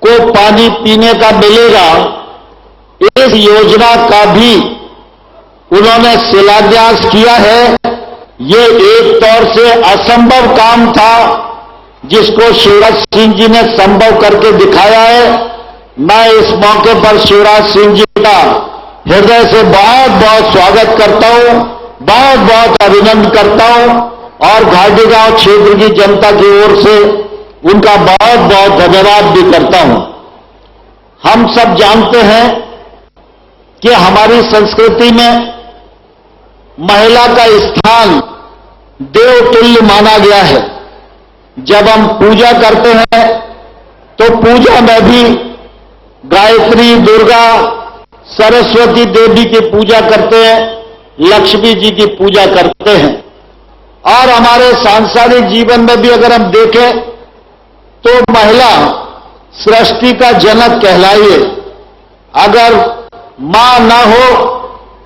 को पानी पीने का मिलेगा, इस योजना का भी उन्होंने शिलान्यास किया है। ये एक तौर से असंभव काम था जिसको शिवराज सिंह जी ने संभव करके दिखाया है। मैं इस मौके पर शिवराज सिंह जी का हृदय से बहुत स्वागत करता हूं, बहुत अभिनंदन करता हूं और घाटी गांव क्षेत्र की जनता की ओर से उनका बहुत धन्यवाद भी करता हूं। हम सब जानते हैं कि हमारी संस्कृति में महिला का स्थान देवतुल्य माना गया है। जब हम पूजा करते हैं तो पूजा में भी गायत्री, दुर्गा, सरस्वती देवी की पूजा करते हैं, लक्ष्मी जी की पूजा करते हैं और हमारे सांसारिक जीवन में भी अगर हम देखें तो महिला सृष्टि का जनक कहलाई है। अगर मां न हो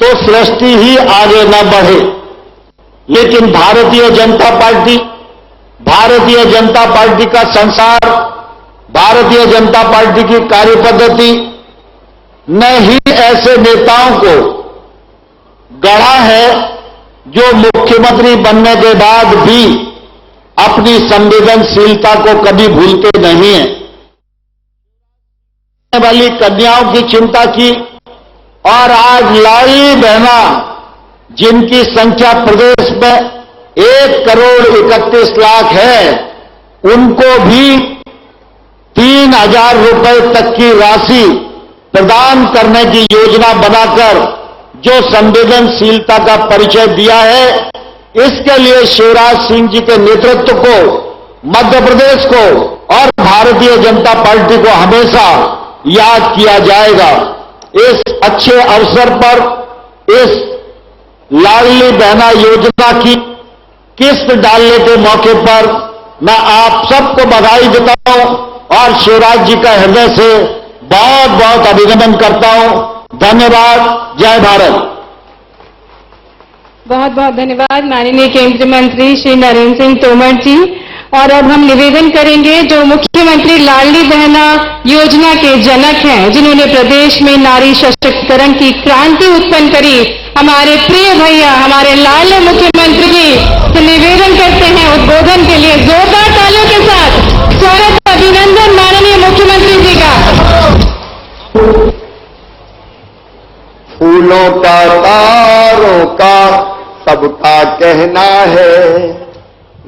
तो सृष्टि ही आगे न बढ़े। लेकिन भारतीय जनता पार्टी का संसार, भारतीय जनता पार्टी की कार्यपद्धति ने ही ऐसे नेताओं को गढ़ा है जो मुख्यमंत्री बनने के बाद भी अपनी संवेदनशीलता को कभी भूलते नहीं है। वाली कन्याओं की चिंता की और आज लाडली बहना जिनकी संख्या प्रदेश में 1 करोड़ 31 लाख है, उनको भी 3,000 रुपए तक की राशि प्रदान करने की योजना बनाकर जो संवेदनशीलता का परिचय दिया है, इसके लिए शिवराज सिंह जी के नेतृत्व को, मध्य प्रदेश को और भारतीय जनता पार्टी को हमेशा याद किया जाएगा। इस अच्छे अवसर पर इस लाडली बहना योजना की किस्त डालने के मौके पर मैं आप सबको बधाई देता हूं और शिवराज जी का हृदय से बहुत बहुत अभिनंदन करता हूं। धन्यवाद। जय भारत। बहुत बहुत धन्यवाद माननीय केंद्रीय मंत्री श्री नरेंद्र सिंह तोमर जी। और अब हम निवेदन करेंगे जो मुख्यमंत्री लाडली बहना योजना के जनक हैं, जिन्होंने प्रदेश में नारी सशक्तिकरण की क्रांति उत्पन्न करी, हमारे प्रिय भैया, हमारे लाडले मुख्यमंत्री जी से निवेदन करते हैं उद्बोधन के लिए जोरदार तालियों के साथ स्वागत, अभिनंदन माननीय मुख्यमंत्री जी का। फूलों का, तारों का सबका कहना है,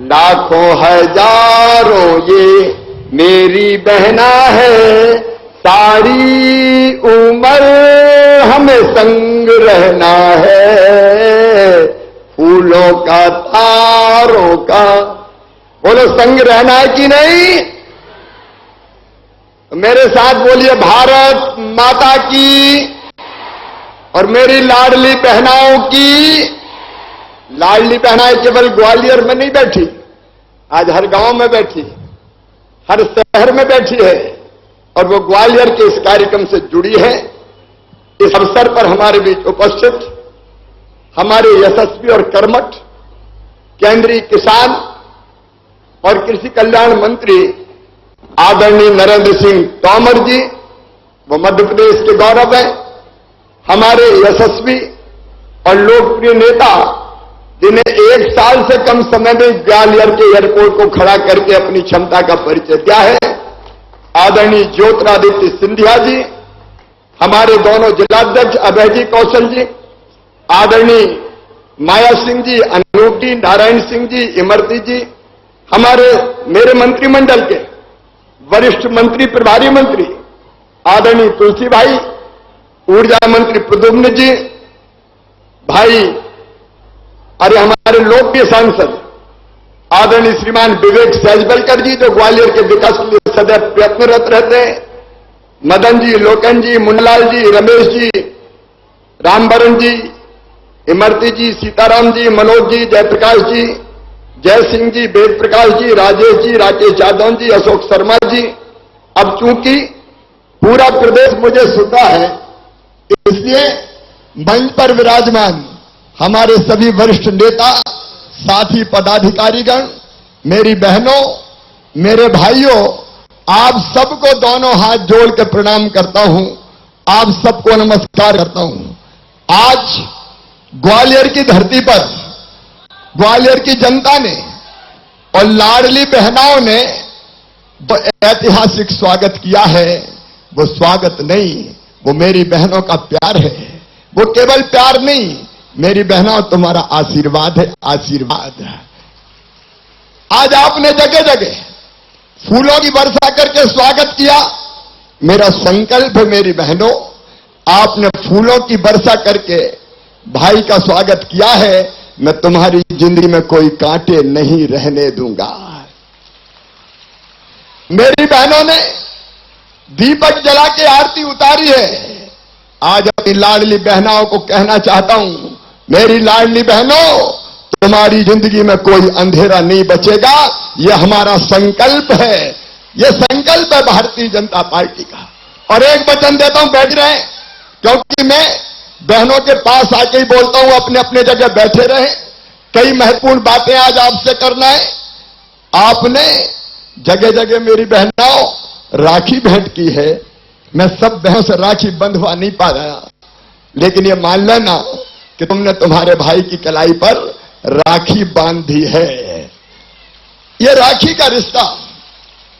लाखों हजारों ये मेरी बहना है, सारी उम्र हमें संग रहना है, फूलों का, तारों का। बोलो संग रहना है कि नहीं? मेरे साथ बोलिए भारत माता की और मेरी लाडली बहनाओं की। लाडली बहनाएं केवल ग्वालियर में नहीं बैठी, आज हर गांव में बैठी, हर शहर में बैठी है और वो ग्वालियर के इस कार्यक्रम से जुड़ी है। इस अवसर पर हमारे बीच उपस्थित हमारे यशस्वी और कर्मठ केंद्रीय किसान और कृषि कल्याण मंत्री आदरणीय नरेंद्र सिंह तोमर जी, वो मध्य प्रदेश के गौरव हैं। हमारे यशस्वी और लोकप्रिय नेता जिन्हें 1 साल से कम समय में ग्वालियर के एयरपोर्ट को खड़ा करके अपनी क्षमता का परिचय दिया है, आदरणीय ज्योतिरादित्य सिंधिया जी, हमारे दोनों जिलाध्यक्ष अभय जी कौशल जी, आदरणीय माया सिंह जी, अनूप जी, नारायण सिंह जी, इमरती जी, हमारे मेरे मंत्रिमंडल के वरिष्ठ मंत्री, प्रभारी मंत्री आदरणीय तुलसी भाई, ऊर्जा मंत्री प्रद्युम्न जी, भाई अरे हमारे लोकप्रिय सांसद आदरणीय श्रीमान विवेक सहजबलकर जी, जो ग्वालियर के विकास के लिए सदैव प्रयत्नरत रहते हैं, मदन जी, लोकन जी, मुन्नालाल जी, रमेश जी, रामबरन जी, इमरती जी, सीताराम जी, मनोज जी, जयप्रकाश जी, जय सिंह जी, वेद प्रकाश जी, राजेश जी, राकेश यादव जी, अशोक शर्मा जी। अब चूंकि पूरा प्रदेश मुझे सुनता है, इसलिए मंच पर विराजमान हमारे सभी वरिष्ठ नेता, साथी पदाधिकारीगण, मेरी बहनों, मेरे भाइयों, आप सबको दोनों हाथ जोड़ के प्रणाम करता हूं, आप सबको नमस्कार करता हूं। आज ग्वालियर की धरती पर ग्वालियर की जनता ने और लाडली बहनाओं ने तो ऐतिहासिक स्वागत किया है। वो स्वागत नहीं, वो मेरी बहनों का प्यार है। वो केवल प्यार नहीं, मेरी बहनों तुम्हारा आशीर्वाद है, आशीर्वाद। आज आपने जगह जगह फूलों की वर्षा करके स्वागत किया। मेरा संकल्प है मेरी बहनों, आपने फूलों की वर्षा करके भाई का स्वागत किया है, मैं तुम्हारी जिंदगी में कोई कांटे नहीं रहने दूंगा। मेरी बहनों ने दीपक जला के आरती उतारी है। आज अपनी लाडली बहनाओं को कहना चाहता हूं, मेरी लाडली बहनों, तुम्हारी जिंदगी में कोई अंधेरा नहीं बचेगा। यह हमारा संकल्प है, यह संकल्प है भारतीय जनता पार्टी का। और एक वचन देता हूं, बैठ रहे, क्योंकि मैं बहनों के पास आके ही बोलता हूं, अपने अपने जगह बैठे रहे। कई महत्वपूर्ण बातें आज आपसे करना है। आपने जगह जगह मेरी बहनों राखी भेंट की है। मैं सब बहनों से राखी बंधवा नहीं पा रहा, लेकिन ये मान लेना कि तुमने तुम्हारे भाई की कलाई पर राखी बांधी है। ये राखी का रिश्ता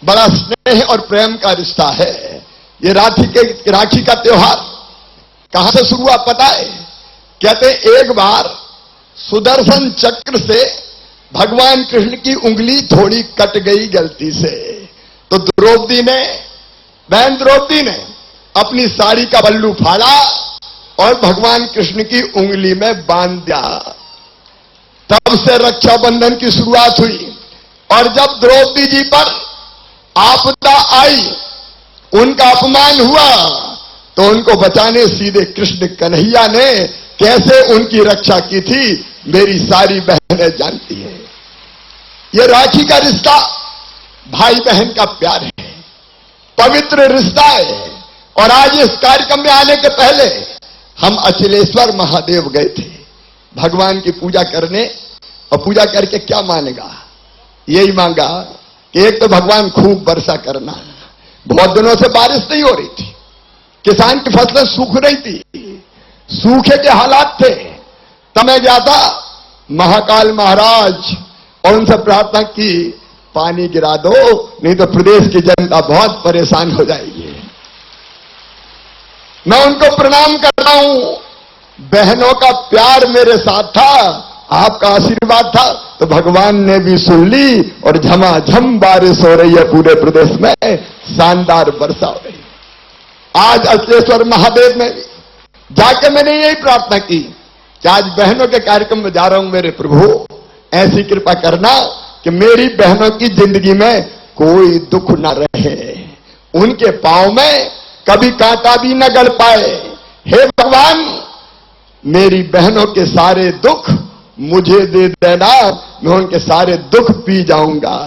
बड़ा स्नेह और प्रेम का रिश्ता है। ये राखी का त्योहार कहां से शुरू हुआ पता है? कहते एक बार सुदर्शन चक्र से भगवान कृष्ण की उंगली थोड़ी कट गई गलती से, तो द्रौपदी ने, बहन द्रौपदी ने अपनी साड़ी का पल्लू फाड़ा और भगवान कृष्ण की उंगली में बांध दिया। तब से रक्षाबंधन की शुरुआत हुई। और जब द्रौपदी जी पर आपदा आई, उनका अपमान हुआ, तो उनको बचाने सीधे कृष्ण कन्हैया ने कैसे उनकी रक्षा की थी, मेरी सारी बहनें जानती हैं। ये राखी का रिश्ता भाई बहन का प्यार है, पवित्र रिश्ता है। और आज इस कार्यक्रम में आने के पहले हम अचलेश्वर महादेव गए थे भगवान की पूजा करने, और पूजा करके क्या मांगा, यही मांगा कि एक तो भगवान खूब वर्षा करना। बहुत दिनों से बारिश नहीं हो रही थी, किसान की फसलें सूख रही थी, सूखे के हालात थे। तब मैं गया था महाकाल महाराज और उनसे प्रार्थना की, पानी गिरा दो, नहीं तो प्रदेश की जनता बहुत परेशान हो जाएगी। मैं उनको प्रणाम करता हूं, बहनों का प्यार मेरे साथ था, आपका आशीर्वाद था, तो भगवान ने भी सुन ली और झमाझम बारिश हो रही है पूरे प्रदेश में, शानदार वर्षा हो रही। आज अचलेश्वर महादेव में जाकर मैंने यही प्रार्थना की कि आज बहनों के कार्यक्रम में जा रहा हूं, मेरे प्रभु ऐसी कृपा करना कि मेरी बहनों की जिंदगी में कोई दुख न रहे, उनके पांव में कभी कांटा भी न गड़ पाए। हे भगवान, मेरी बहनों के सारे दुख मुझे दे देना, मैं उनके सारे दुख पी जाऊंगा,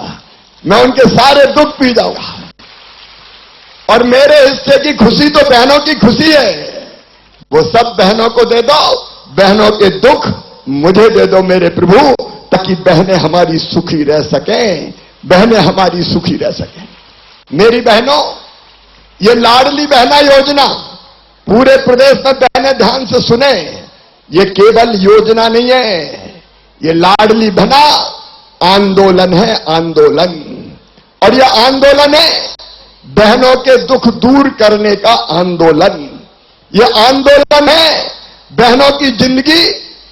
मैं उनके सारे दुख पी जाऊंगा। और मेरे हिस्से की खुशी तो बहनों की खुशी है, वो सब बहनों को दे दो, बहनों के दुख मुझे दे दो मेरे प्रभु, ताकि बहनें हमारी सुखी रह सकें, बहनें हमारी सुखी रह सकें। मेरी बहनों, ये लाडली बहना योजना पूरे प्रदेश में बहनें ध्यान से सुने, ये केवल योजना नहीं है, ये लाडली बहना आंदोलन है, आंदोलन। और यह आंदोलन है बहनों के दुख दूर करने का आंदोलन। यह आंदोलन है बहनों की जिंदगी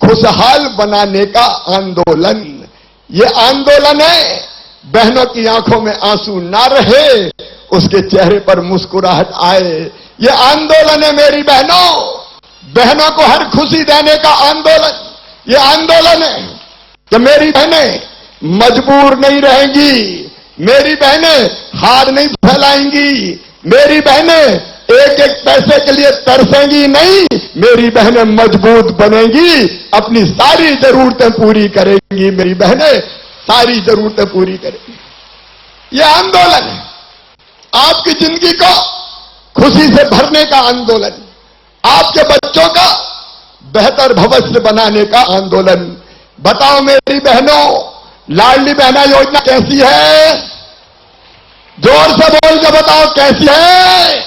खुशहाल बनाने का आंदोलन। यह आंदोलन है बहनों की आंखों में आंसू ना रहे, उसके चेहरे पर मुस्कुराहट आए। यह आंदोलन है मेरी बहनों, बहनों को हर खुशी देने का आंदोलन। यह आंदोलन है कि मेरी बहनें मजबूर नहीं रहेंगी, मेरी बहनें हार नहीं फैलाएंगी, मेरी बहनें एक एक पैसे के लिए तरसेंगी नहीं, मेरी बहनें मजबूत बनेंगी, अपनी सारी जरूरतें पूरी करेंगी, मेरी बहनें सारी जरूरतें पूरी करेंगी। यह आंदोलन है आपकी जिंदगी को खुशी से भरने का आंदोलन, आपके बच्चों का बेहतर भविष्य बनाने का आंदोलन। बताओ मेरी बहनों, लाडली बहना योजना कैसी है? जोर से बोल के बताओ कैसी है?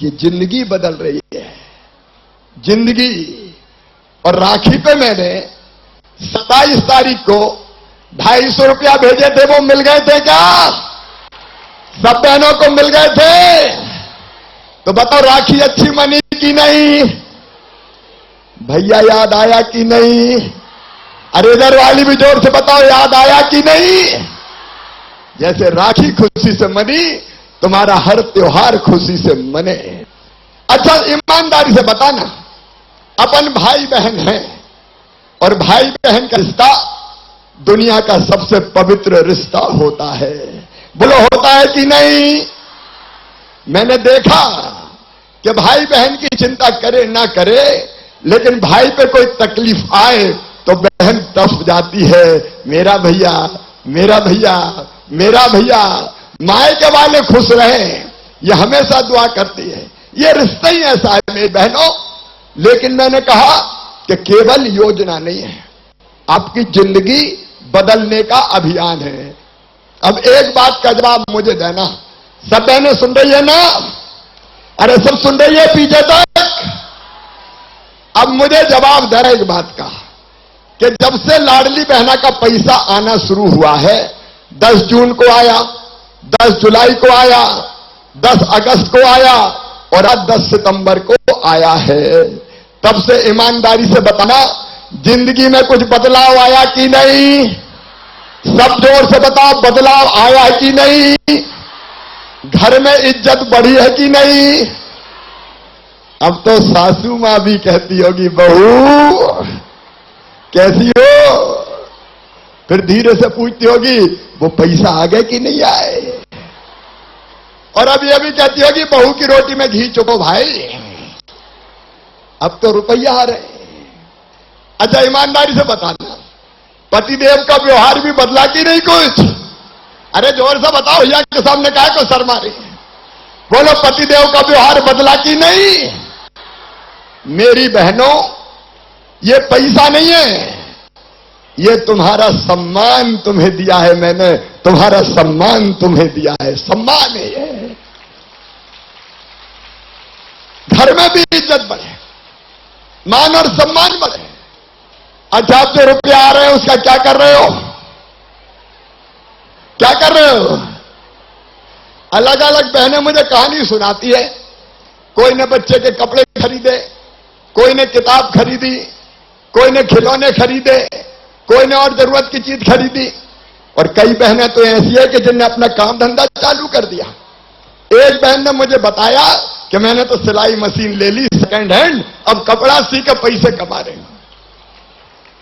ये जिंदगी बदल रही है, जिंदगी। और राखी पे मैंने 27 तारीख को 250 रुपया भेजे थे, वो मिल गए थे क्या? सब बहनों को मिल गए थे? तो बताओ राखी अच्छी मनी कि नहीं? भैया याद आया कि नहीं? अरे इधर वाली भी जोर से बताओ याद आया कि नहीं? जैसे राखी खुशी से मनी, तुम्हारा हर त्योहार खुशी से मने। अच्छा ईमानदारी से बताना, अपन भाई बहन हैं और भाई बहन का रिश्ता दुनिया का सबसे पवित्र रिश्ता होता है। बोलो होता है कि नहीं? मैंने देखा कि भाई बहन की चिंता करे ना करे, लेकिन भाई पे कोई तकलीफ आए तो बहन तड़प जाती है, मेरा भैया, मेरा भैया, मेरा भैया। मायके वाले खुश रहे, ये हमेशा दुआ करती है। ये रिश्ता ही ऐसा है मेरी बहनों। लेकिन मैंने कहा कि केवल योजना नहीं है, आपकी जिंदगी बदलने का अभियान है। अब एक बात का जवाब मुझे देना, सब बहनें सुन रही है ना? अरे सब सुन रही है पीछे तक? अब मुझे जवाब देना एक बात का कि जब से लाडली बहना का पैसा आना शुरू हुआ है, 10 जून को आया, 10 जुलाई को आया, 10 अगस्त को आया और आज 10 सितंबर को आया है, तब से ईमानदारी से बताना जिंदगी में कुछ बदलाव आया कि नहीं? सब जोर से बताओ, बदलाव आया है कि नहीं? घर में इज्जत बढ़ी है कि नहीं? अब तो सासू मां भी कहती होगी, बहू कैसी हो? फिर धीरे से पूछती होगी, वो पैसा आ गए कि नहीं आए? और अब ये भी कहती होगी, बहू की रोटी में घी चुको भाई, अब तो रुपया आ रहे। अच्छा ईमानदारी से बताना, पतिदेव का व्यवहार भी बदला कि नहीं कुछ? अरे जोर से बताओ, भैया के सामने क्या को शर्मा रही? बोलो, पतिदेव का व्यवहार बदला कि नहीं? मेरी बहनों, ये पैसा नहीं है, ये तुम्हारा सम्मान तुम्हें दिया है मैंने, तुम्हारा सम्मान तुम्हें दिया है, सम्मान है ये। घर में भी इज्जत बढ़े, मान और सम्मान बढ़े। अच्छा, आप जो रुपया आ रहे हैं उसका क्या कर रहे हो? क्या कर रहे हो? अलग अलग बहनें मुझे कहानी सुनाती है। कोई ने बच्चे के कपड़े खरीदे, कोई ने किताब खरीदी, कोई ने खिलौने खरीदे, कोई ने और जरूरत की चीज खरीदी। और कई बहनें तो ऐसी है कि जिनने अपना काम धंधा चालू कर दिया। एक बहन ने मुझे बताया कि मैंने तो सिलाई मशीन ले ली सेकंड हैंड, अब कपड़ा सी के पैसे कमा रही हूं।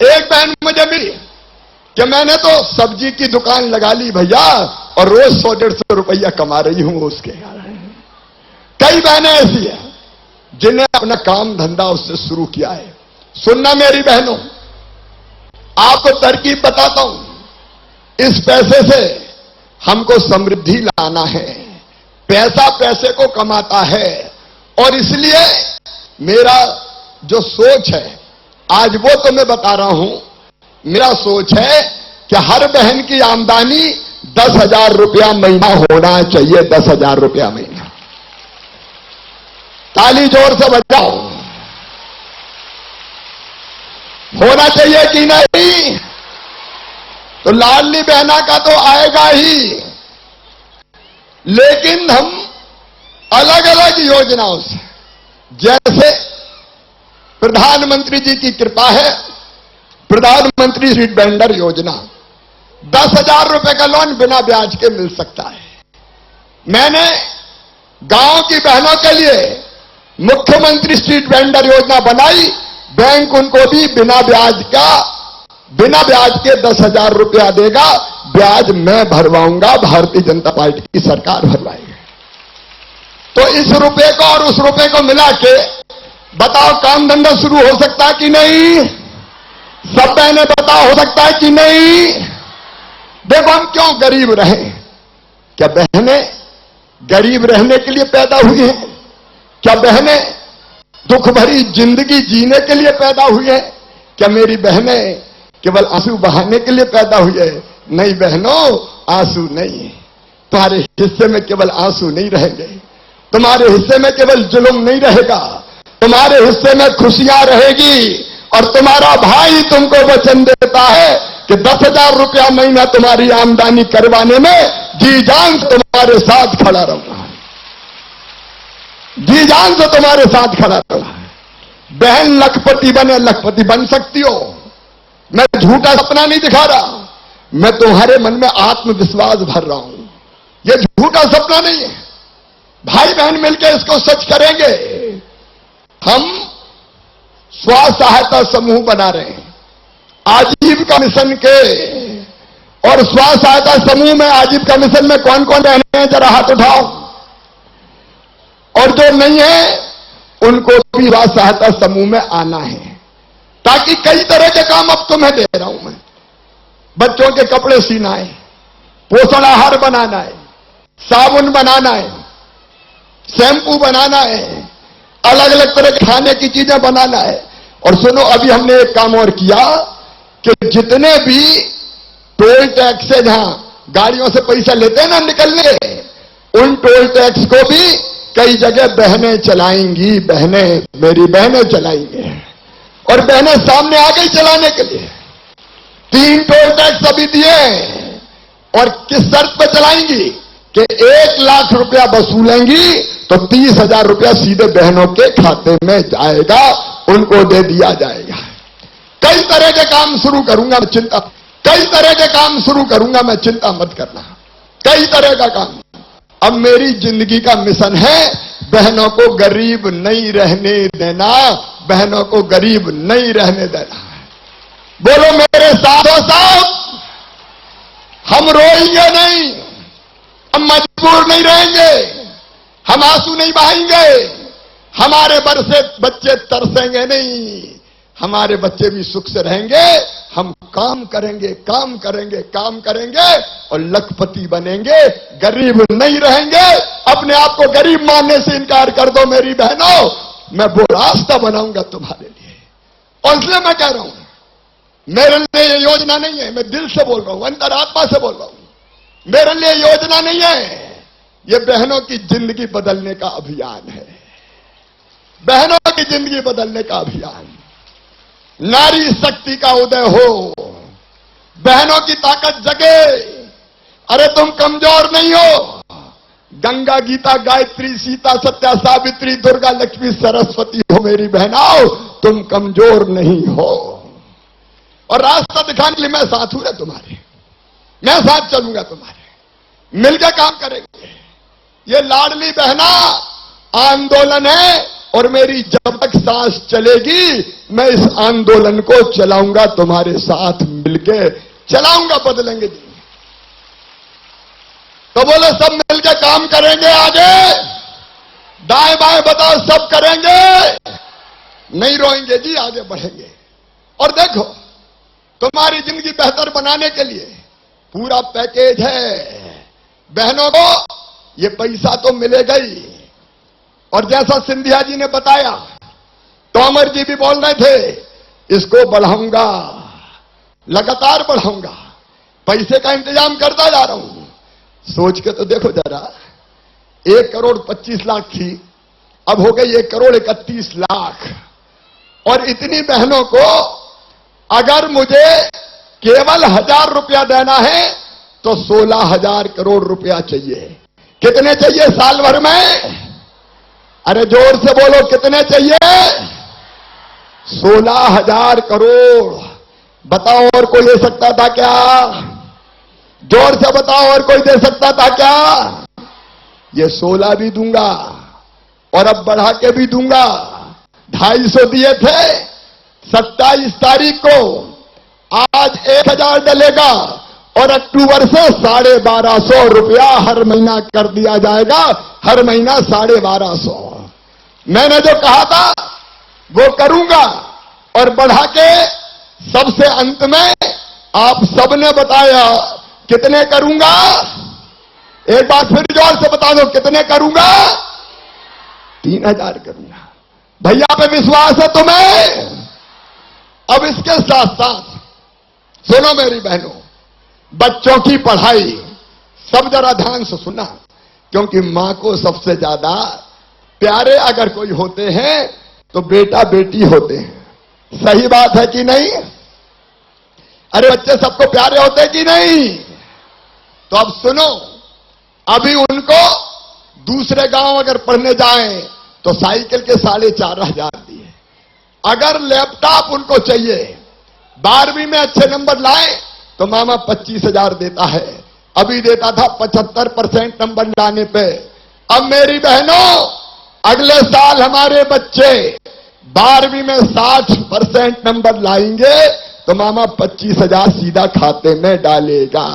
एक बहन मुझे मिली कि मैंने तो सब्जी की दुकान लगा ली भैया, और रोज 100-150 रुपया कमा रही हूं उसके। कई बहनें ऐसी हैं जिन्हें अपना काम धंधा उससे शुरू किया है। सुनना मेरी बहनों, आपको तरकीब बताता हूं। इस पैसे से हमको समृद्धि लाना है। पैसा पैसे को कमाता है, और इसलिए मेरा जो सोच है आज वो तो मैं बता रहा हूं। मेरा सोच है कि हर बहन की आमदनी 10,000 रुपया महीना होना चाहिए। 10,000 रुपया महीना। ताली जोर से बजाओ। होना चाहिए कि नहीं? तो लाडली बहना का तो आएगा ही, लेकिन हम अलग अलग योजनाओं से, जैसे प्रधानमंत्री जी की कृपा है, प्रधानमंत्री स्ट्रीट वेंडर योजना, 10,000 रुपए का लोन बिना ब्याज के मिल सकता है। मैंने गांव की बहनों के लिए मुख्यमंत्री स्ट्रीट वेंडर योजना बनाई। बैंक उनको भी बिना ब्याज के 10,000 रुपया देगा। ब्याज मैं भरवाऊंगा, भारतीय जनता पार्टी की सरकार भरवाएगी। तो इस रुपए को और उस रुपए को मिला के बताओ, काम धंधा शुरू हो सकता है कि नहीं? सब बहनें बताओ, हो सकता है कि नहीं? देखो, हम क्यों गरीब रहे? क्या बहनें गरीब रहने के लिए पैदा हुई हैं? क्या बहनें दुख भरी जिंदगी जीने के लिए पैदा हुई है? क्या मेरी बहनें केवल आंसू बहाने के लिए पैदा हुई है? नहीं बहनों, आंसू नहीं। तुम्हारे हिस्से में केवल आंसू नहीं रहेंगे, तुम्हारे हिस्से में केवल जुल्म नहीं रहेगा, तुम्हारे हिस्से में खुशियां रहेगी। और तुम्हारा भाई तुमको वचन देता है कि 10,000 रुपया महीना तुम्हारी आमदनी करवाने में जी जान से तुम्हारे साथ खड़ा रहूंगा, जी जान से तुम्हारे साथ खड़ा रहूंगा। बहन लखपति बने, लखपति बन सकती हो। मैं झूठा सपना नहीं दिखा रहा, मैं तुम्हारे मन में आत्मविश्वास भर रहा हूं। यह झूठा सपना नहीं है। भाई बहन मिलकर इसको सच करेंगे। हम स्व सहायता समूह बना रहे हैं आजीविका मिशन के, और स्व सहायता समूह में आजीविका मिशन में कौन कौन रहने हैं जरा हाथ उठाओ। और जो नहीं है उनको भी स्व सहायता समूह में आना है, ताकि कई तरह के काम अब तुम्हें दे रहा हूं मैं। बच्चों के कपड़े सीना है, पोषण आहार बनाना है, साबुन बनाना है, शैम्पू बनाना है, अलग अलग तरह के खाने की चीजें बनाना है। और सुनो, अभी हमने एक काम और किया कि जितने भी टोल टैक्स से जहां गाड़ियों से पैसा लेते हैं ना निकलने, उन टोल टैक्स को भी कई जगह बहनें चलाएंगी। बहनें, मेरी बहनें चलाएंगे, और बहनें सामने आ गई चलाने के लिए। 3 टोल टैक्स अभी दिए, और किस शर्त पर चलाएंगी कि 1 लाख रुपया वसूलेंगी तो 30,000 रुपया सीधे बहनों के खाते में जाएगा, उनको दे दिया जाएगा। कई तरह के काम शुरू करूंगा, कई तरह के काम शुरू करूंगा, मैं चिंता मत करना, कई तरह का काम। अब मेरी जिंदगी का मिशन है बहनों को गरीब नहीं रहने देना, बहनों को गरीब नहीं रहने देना। बोलो मेरे साथ हो साथ, हम रोएंगे नहीं, हम मजबूर नहीं रहेंगे, हम आंसू नहीं बहाएंगे, हमारे बच्चे तरसेंगे नहीं, हमारे बच्चे भी सुख से रहेंगे। हम काम करेंगे, काम करेंगे, काम करेंगे और लखपति बनेंगे, गरीब नहीं रहेंगे। अपने आप को गरीब मानने से इनकार कर दो मेरी बहनों, मैं वो रास्ता बनाऊंगा तुम्हारे लिए। और इसलिए मैं कह रहा हूं, मेरे लिए ये योजना नहीं है, मैं दिल से बोल रहा हूं, अंतरात्मा से बोल रहा हूं। मेरे लिए योजना नहीं है, ये बहनों की जिंदगी बदलने का अभियान है, बहनों की जिंदगी बदलने का अभियान। नारी शक्ति का उदय हो, बहनों की ताकत जगे। अरे तुम कमजोर नहीं हो, गंगा, गीता, गायत्री, सीता, सत्या, सावित्री, दुर्गा, लक्ष्मी, सरस्वती हो मेरी बहनाओ, तुम कमजोर नहीं हो। और रास्ता दिखाने के लिए मैं साथ हूं रे तुम्हारे, मैं साथ चलूंगा तुम्हारे, मिलकर काम करेंगे। ये लाडली बहना आंदोलन है और मेरी जब तक सांस चलेगी मैं इस आंदोलन को चलाऊंगा, तुम्हारे साथ मिलके चलाऊंगा, बदलेंगे जी। तो बोले सब मिलके काम करेंगे, आगे दाएं बाएं बताओ, सब करेंगे, नहीं रोएंगे जी, आगे बढ़ेंगे। और देखो तुम्हारी जिंदगी बेहतर बनाने के लिए पूरा पैकेज है। बहनों को ये पैसा तो मिलेगा ही, और जैसा सिंधिया जी ने बताया, तोमर जी भी बोल रहे थे, इसको बढ़ाऊंगा, लगातार बढ़ाऊंगा, पैसे का इंतजाम करता जा रहा हूं। सोच के तो देखो जरा, 1,25,00,000 थी, अब हो गई 1,31,00,000। और इतनी बहनों को अगर मुझे केवल 1,000 रुपया देना है तो 16,000 करोड़ रुपया चाहिए। कितने चाहिए साल भर में? अरे जोर से बोलो, कितने चाहिए? 16,000 करोड़। बताओ और कोई दे सकता था क्या? जोर से बताओ, और कोई दे सकता था क्या? ये 16 भी दूंगा और अब बढ़ा के भी दूंगा। 250 दिए थे 27 तारीख को, आज 1,000 डलेगा और अक्टूबर से 1,250 रुपया हर महीना कर दिया जाएगा, हर महीना 1,250। मैंने जो कहा था वो करूंगा, और बढ़ा के सबसे अंत में आप सबने बताया कितने करूंगा। एक बार फिर जोर से बता दो, कितने करूंगा? 3,000 करूंगा। भैया पे विश्वास है तुम्हें? अब इसके साथ साथ सुनो मेरी बहनों, बच्चों की पढ़ाई सब जरा ध्यान से सुना, क्योंकि मां को सबसे ज्यादा प्यारे अगर कोई होते हैं तो बेटा बेटी होते हैं। सही बात है कि नहीं? अरे बच्चे सबको प्यारे होते हैं कि नहीं? तो अब सुनो, अभी उनको दूसरे गांव अगर पढ़ने जाएं तो साइकिल के 4,500 दिए। अगर लैपटॉप उनको चाहिए, 12वीं में अच्छे नंबर लाए तो मामा 25,000 देता है, अभी देता था 75% नंबर लाने पे। अब मेरी बहनों, अगले साल हमारे बच्चे 12वीं में 60% नंबर लाएंगे तो मामा 25,000 सीधा खाते में डालेगा।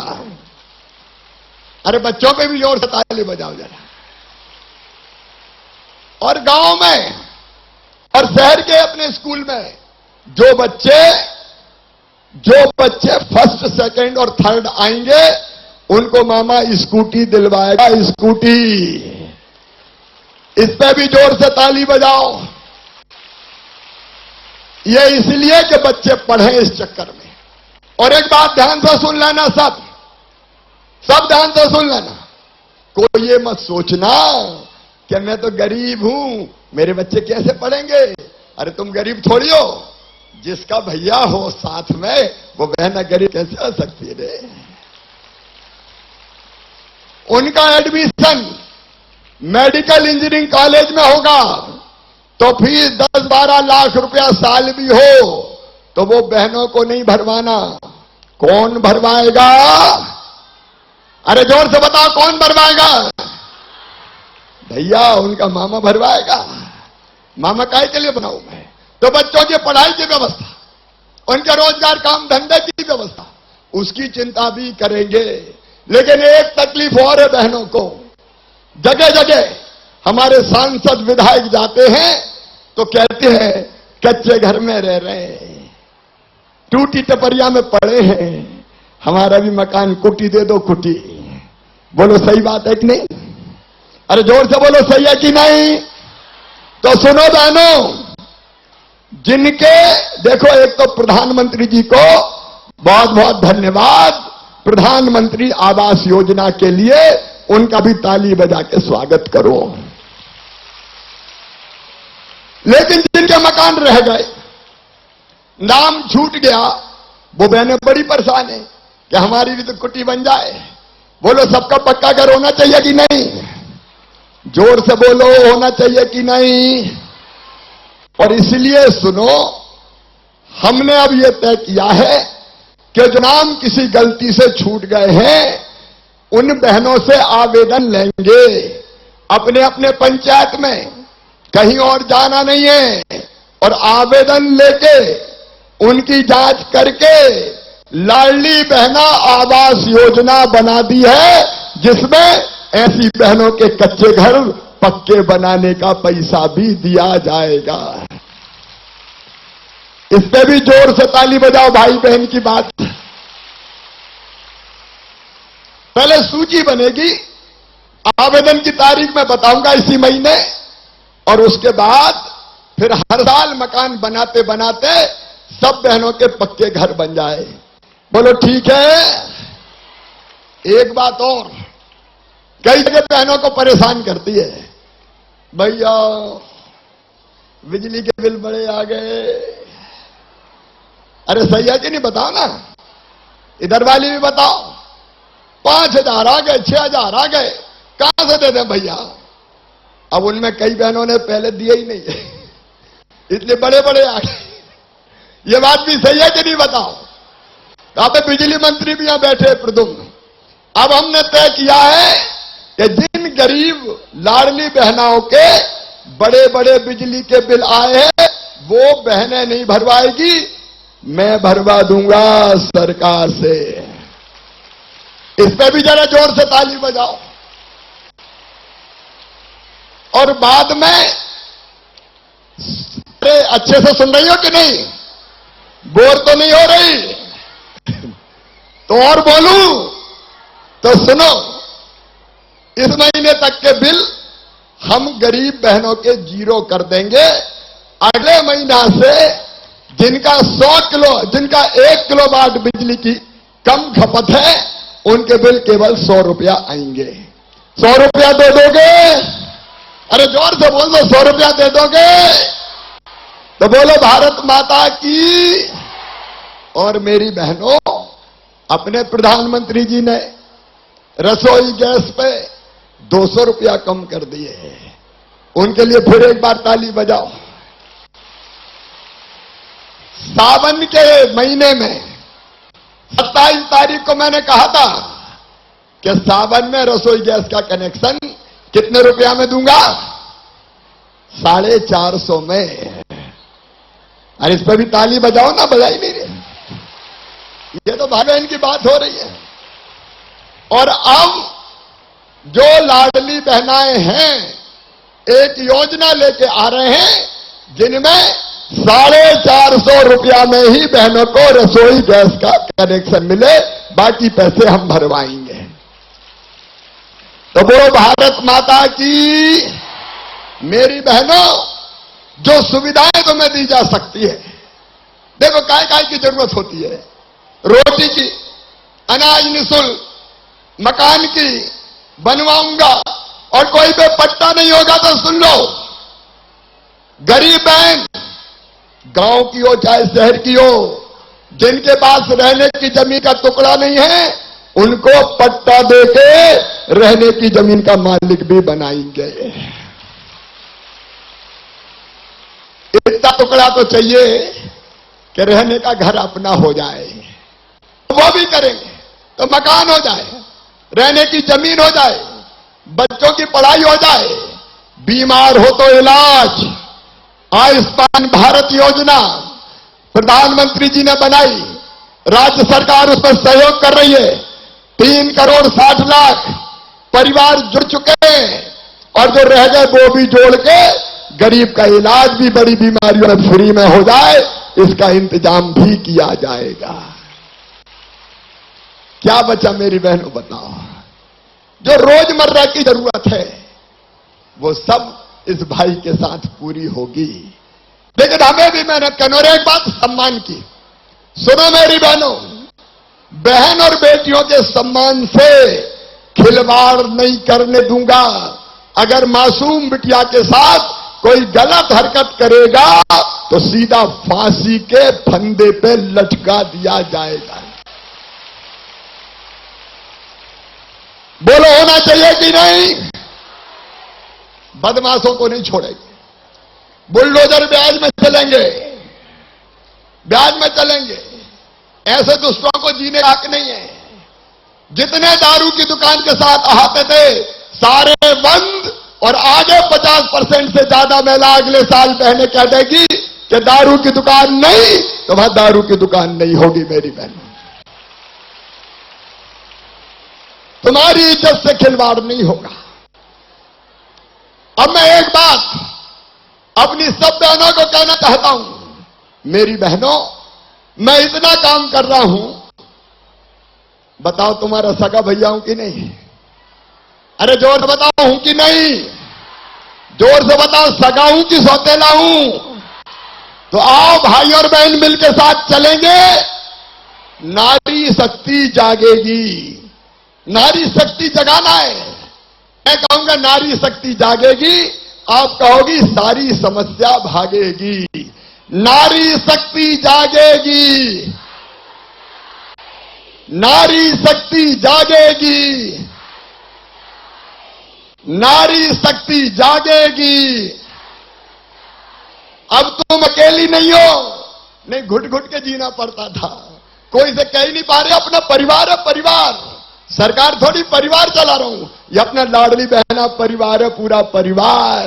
अरे बच्चों पे भी जोर से ताली बजाओ जरा। और गांव में और शहर के अपने स्कूल में जो बच्चे फर्स्ट, सेकंड और थर्ड आएंगे उनको मामा स्कूटी दिलवाएगा, स्कूटी। इस पे भी जोर से ताली बजाओ। ये इसलिए कि बच्चे पढ़े इस चक्कर में। और एक बात ध्यान से सुन लेना, सब ध्यान से सुन लेना। कोई ये मत सोचना कि मैं तो गरीब हूं, मेरे बच्चे कैसे पढ़ेंगे। अरे तुम गरीब थोड़ी हो, जिसका भैया हो साथ में वो बहन गरीब कैसे हो सकती है रे? उनका एडमिशन मेडिकल इंजीनियरिंग कॉलेज में होगा तो फीस 10-12 लाख रुपया साल भी हो तो वो बहनों को नहीं भरवाना, कौन भरवाएगा? अरे जोर से बताओ, कौन भरवाएगा? भैया उनका मामा भरवाएगा। मामा काय के लिए बनाऊं मैं? तो बच्चों की पढ़ाई की व्यवस्था, उनके रोजगार काम धंधे की व्यवस्था, उसकी चिंता भी करेंगे। लेकिन एक तकलीफ और है बहनों को, जगह जगह हमारे सांसद विधायक जाते हैं तो कहते हैं कच्चे घर में रह रहे हैं, टूटी टपरिया में पड़े हैं, हमारा भी मकान कुटी दे दो कुटी। बोलो सही बात है कि नहीं? अरे जोर से बोलो सही है कि नहीं? तो सुनो बहनों, जिनके देखो, एक तो प्रधानमंत्री जी को बहुत बहुत धन्यवाद, प्रधानमंत्री आवास योजना के लिए उनका भी ताली बजा के स्वागत करो। लेकिन जिनके मकान रह गए, नाम छूट गया, वो बहनें बड़ी परेशान है कि हमारी भी तो कुटी बन जाए। बोलो सबका पक्का घर होना चाहिए कि नहीं? जोर से बोलो, होना चाहिए कि नहीं? और इसलिए सुनो, हमने अब यह तय किया है कि जो नाम किसी गलती से छूट गए हैं, उन बहनों से आवेदन लेंगे अपने अपने पंचायत में, कहीं और जाना नहीं है। और आवेदन लेके उनकी जांच करके लाडली बहना आवास योजना बना दी है, जिसमें ऐसी बहनों के कच्चे घर पक्के बनाने का पैसा भी दिया जाएगा। इस पे भी जोर से ताली बजाओ भाई बहन की बात। पहले सूची बनेगी, आवेदन की तारीख मैं बताऊंगा इसी महीने, और उसके बाद फिर हर साल मकान बनाते बनाते सब बहनों के पक्के घर बन जाए। बोलो ठीक है? एक बात और, कई जगह बहनों को परेशान करती है, भैया बिजली के बिल बड़े आ गए। अरे सही है कि नहीं? बताओ ना, इधर वाली भी बताओ। 5,000 आ गए, 6,000 आ गए, कहां से दे दें भैया? अब उनमें कई बहनों ने पहले दिए ही नहीं है, इसलिए बड़े बड़े आ गए। ये बात भी सही है कि नहीं? बताओ। तो आप बिजली मंत्री भी यहां बैठे प्रदुम्न। अब हमने तय किया है कि जिन गरीब लाडली बहनाओं के बड़े बड़े बिजली के बिल आए हैं, वो बहनें नहीं भरवाएगी, मैं भरवा दूंगा सरकार से। इस पे भी जरा जोर से ताली बजाओ। और बाद में, अरे अच्छे से सुन रही हो कि नहीं? बोर तो नहीं हो रही? तो और बोलूं तो सुनो, इस महीने तक के बिल हम गरीब बहनों के 0 कर देंगे। अगले महीना से जिनका 1 किलोवाट बिजली की कम खपत है, उनके बिल केवल 100 रुपया आएंगे। 100 रुपया दे दोगे? अरे जोर से बोल दो, 100 रुपया दे दोगे? तो बोलो भारत माता की। और मेरी बहनों, अपने प्रधानमंत्री जी ने रसोई गैस पे 200 रुपया कम कर दिए हैं, उनके लिए फिर एक बार ताली बजाओ। सावन के महीने में 27 तारीख को मैंने कहा था कि सावन में रसोई गैस का कनेक्शन कितने रुपया में दूंगा? 450 में। अरे इस पर भी ताली बजाओ ना, बजाई नहीं रही। ये तो भाई बहन की बात हो रही है। और अब जो लाडली बहनाएं हैं, एक योजना लेके आ रहे हैं, जिनमें 450 रुपया में ही बहनों को रसोई गैस का कनेक्शन मिले, बाकी पैसे हम भरवाएंगे। तो बोलो भारत माता की। मेरी बहनों, जो सुविधाएं तुम्हें दी जा सकती है, देखो काय काय की जरूरत होती है, रोटी की, अनाज निःशुल्क, मकान की बनवाऊंगा। और कोई पे पट्टा नहीं होगा तो सुन लो, गरीब बहन, गांव की हो चाहे शहर की हो, जिनके पास रहने की जमीन का टुकड़ा नहीं है, उनको पट्टा देके रहने की जमीन का मालिक भी बनाएंगे। इतना टुकड़ा तो चाहिए कि रहने का घर अपना हो जाए, वो भी करेंगे तो मकान हो जाए, रहने की जमीन हो जाए, बच्चों की पढ़ाई हो जाए, बीमार हो तो इलाज। आयुष्मान भारत योजना प्रधानमंत्री जी ने बनाई, राज्य सरकार उस पर सहयोग कर रही है। 3 करोड़ 60 लाख परिवार जुड़ चुके हैं और जो रह गए वो भी जोड़ के गरीब का इलाज भी बड़ी बीमारियों में फ्री में हो जाए, इसका इंतजाम भी किया जाएगा। क्या बचा मेरी बहनों बताओ? जो रोजमर्रा की जरूरत है वो सब इस भाई के साथ पूरी होगी। लेकिन हमें भी मेहनत करनी। और एक बात सम्मान की, सुनो मेरी बहनों, बहन और बेटियों के सम्मान से खिलवाड़ नहीं करने दूंगा। अगर मासूम बिटिया के साथ कोई गलत हरकत करेगा तो सीधा फांसी के फंदे पे लटका दिया जाएगा। बोलो होना चाहिए कि नहीं? बदमाशों को नहीं छोड़ेंगे, बुलडोजर ब्याज में चलेंगे, ब्याज में चलेंगे। ऐसे दुष्टों को जीने का हक नहीं है। जितने दारू की दुकान के साथ आते थे सारे बंद, और आगे 50% से ज्यादा महिला अगले साल पहले कह देगी कि दारू की दुकान नहीं, तो वहां दारू की दुकान नहीं होगी। मेरी बहन, तुम्हारी इज्जत से खिलवाड़ नहीं होगा। अब मैं एक बात अपनी सब बहनों को कहना चाहता हूं। मेरी बहनों, मैं इतना काम कर रहा हूं, बताओ तुम्हारा सगा भैया हूं कि नहीं? अरे जोर से बताओ हूं कि नहीं? जोर से बताओ, सगा हूं कि सौतेला हूं? तो आओ भाई और बहन मिलकर साथ चलेंगे, नारी शक्ति जागेगी। नारी शक्ति जगाना है। मैं कहूंगा नारी शक्ति जागेगी, आप कहोगी सारी समस्या भागेगी। नारी शक्ति जागेगी, नारी शक्ति जागेगी, नारी शक्ति जागेगी। अब तुम अकेली नहीं हो। नहीं, घुट घुट के जीना पड़ता था, कोई से कह ही नहीं पा रहे अपना परिवार है। परिवार सरकार थोड़ी परिवार चला रहा हूं, ये अपना लाडली बहना परिवार है, पूरा परिवार।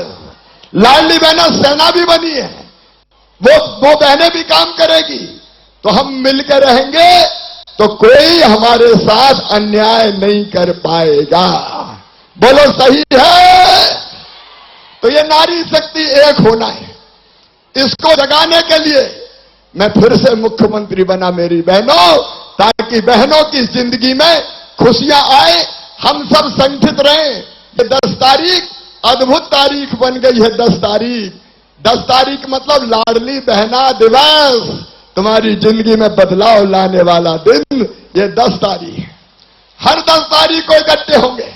लाडली बहना सेना भी बनी है, वो बहनें भी काम करेगी। तो हम मिलकर रहेंगे तो कोई हमारे साथ अन्याय नहीं कर पाएगा। बोलो सही है? तो ये नारी शक्ति एक होना है। इसको जगाने के लिए मैं फिर से मुख्यमंत्री बना मेरी बहनों, ताकि बहनों की जिंदगी में खुशियां आए, हम सब संगठित रहें। ये 10 तारीख अद्भुत तारीख बन गई है। 10 तारीख 10 तारीख मतलब लाडली बहना दिवस, तुम्हारी जिंदगी में बदलाव लाने वाला दिन। ये 10 तारीख, हर 10 तारीख को इकट्ठे होंगे।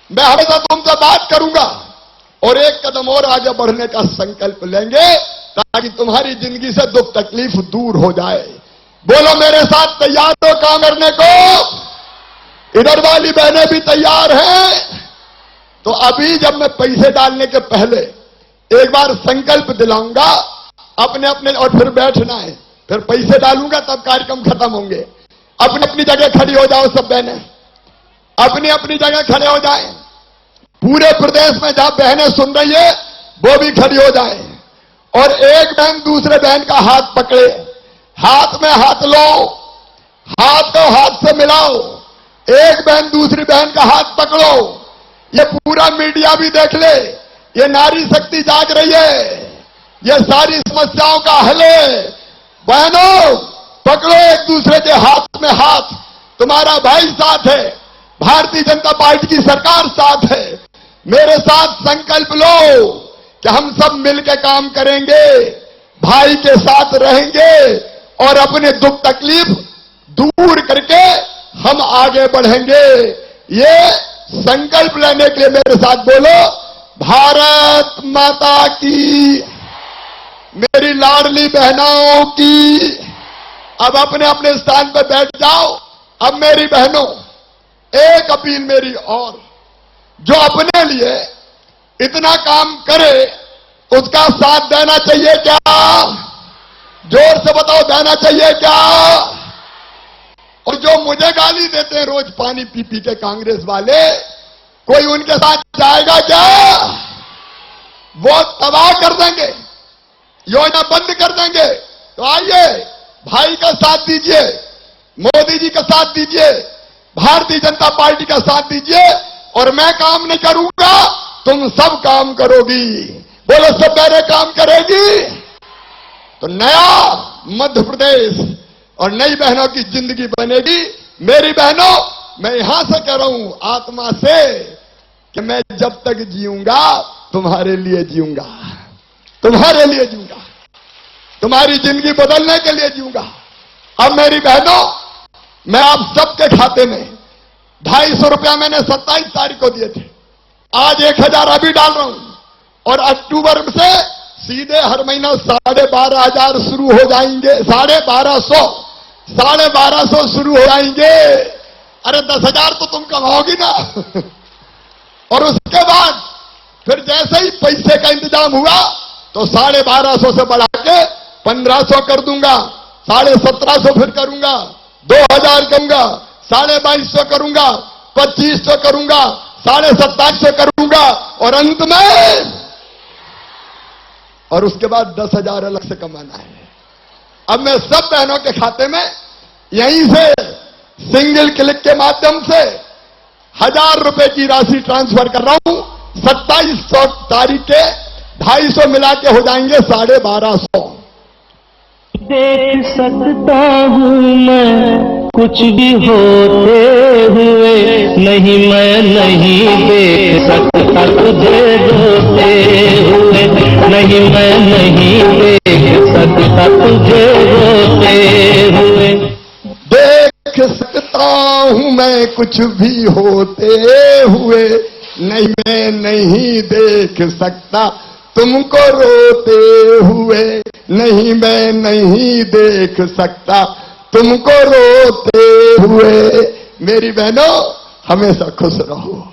मैं हमेशा तुमसे बात करूंगा और एक कदम और आगे बढ़ने का संकल्प लेंगे, ताकि तुम्हारी जिंदगी से दुख तकलीफ दूर हो जाए। बोलो मेरे साथ तैयार हो काम करने को? इधर वाली बहनें भी तैयार हैं? तो अभी जब मैं पैसे डालने के पहले एक बार संकल्प दिलाऊंगा अपने अपने, और फिर बैठना है, फिर पैसे डालूंगा तब कार्यक्रम खत्म होंगे। अपनी अपनी जगह खड़ी हो जाओ, सब बहनें अपनी अपनी जगह खड़े हो जाएं। पूरे प्रदेश में जहां बहनें सुन रही है वो भी खड़ी हो जाएं, और एक बहन दूसरे बहन का हाथ पकड़े, हाथ में हाथ लो, हाथ को हाथ से मिलाओ, एक बहन दूसरी बहन का हाथ पकड़ो। ये पूरा मीडिया भी देख ले, ये नारी शक्ति जाग रही है, ये सारी समस्याओं का हल है। बहनों पकड़ो एक दूसरे के हाथ में हाथ, तुम्हारा भाई साथ है, भारतीय जनता पार्टी की सरकार साथ है। मेरे साथ संकल्प लो कि हम सब मिलकर काम करेंगे, भाई के साथ रहेंगे और अपने दुख तकलीफ दूर करके हम आगे बढ़ेंगे। ये संकल्प लेने के लिए मेरे साथ बोलो, भारत माता की, मेरी लाडली बहनों की। अब अपने अपने स्थान पर बैठ जाओ। अब मेरी बहनों, एक अपील मेरी और, जो अपने लिए इतना काम करे उसका साथ देना चाहिए क्या? जोर से बताओ, देना चाहिए क्या? और जो मुझे गाली देते हैं रोज पानी पी पी के कांग्रेस वाले, कोई उनके साथ जाएगा क्या? वो तबाह कर देंगे, योजना बंद कर देंगे। तो आइए, भाई का साथ दीजिए, मोदी जी का साथ दीजिए, भारतीय जनता पार्टी का साथ दीजिए, और मैं काम नहीं करूंगा, तुम सब काम करोगी। बोलो, सब मेरे काम करेगी, तो नया मध्य प्रदेश और नई बहनों की जिंदगी बनेगी। मेरी बहनों, मैं यहां से कह रहा हूं आत्मा से कि मैं जब तक जीऊंगा तुम्हारे लिए जीऊंगा, तुम्हारे लिए जीऊंगा, तुम्हारी जिंदगी बदलने के लिए जीऊंगा। अब मेरी बहनों, मैं आप सबके खाते में 250 रुपया मैंने 27 तारीख को दिए थे, आज 1000 अभी डाल रहा हूं, और अक्टूबर से सीधे हर महीना 12,500 शुरू हो जाएंगे, 12,500 शुरू हो जाएंगे। अरे 10,000 तो तुम कमाओगी ना। और उसके बाद फिर जैसे ही पैसे का इंतजाम हुआ तो 1250 से बढ़ा के 1500 कर दूंगा, 1750 फिर करूंगा, 2000 करूंगा, 2250 करूंगा, 2500 करूंगा, 2750 करूंगा, और अंत में, और उसके बाद 10,000 अलग से कमाना है। अब मैं सब बहनों के खाते में यहीं से सिंगल क्लिक के माध्यम से 1000 रुपए की राशि ट्रांसफर कर रहा हूं। 2700 तारीख के 250 मिला के हो जाएंगे 1250। देख सकता हूँ मैं कुछ भी होते हुए, नहीं मैं नहीं देख सकता तुझे रोते हुए, नहीं मैं नहीं देख सकता तुझे रोते हुए। देख सकता हूं मैं कुछ भी होते हुए, नहीं मैं नहीं देख सकता तुमको रोते हुए, नहीं मैं नहीं देख सकता तुमको रोते हुए। मेरी बहनों, हमेशा खुश रहो,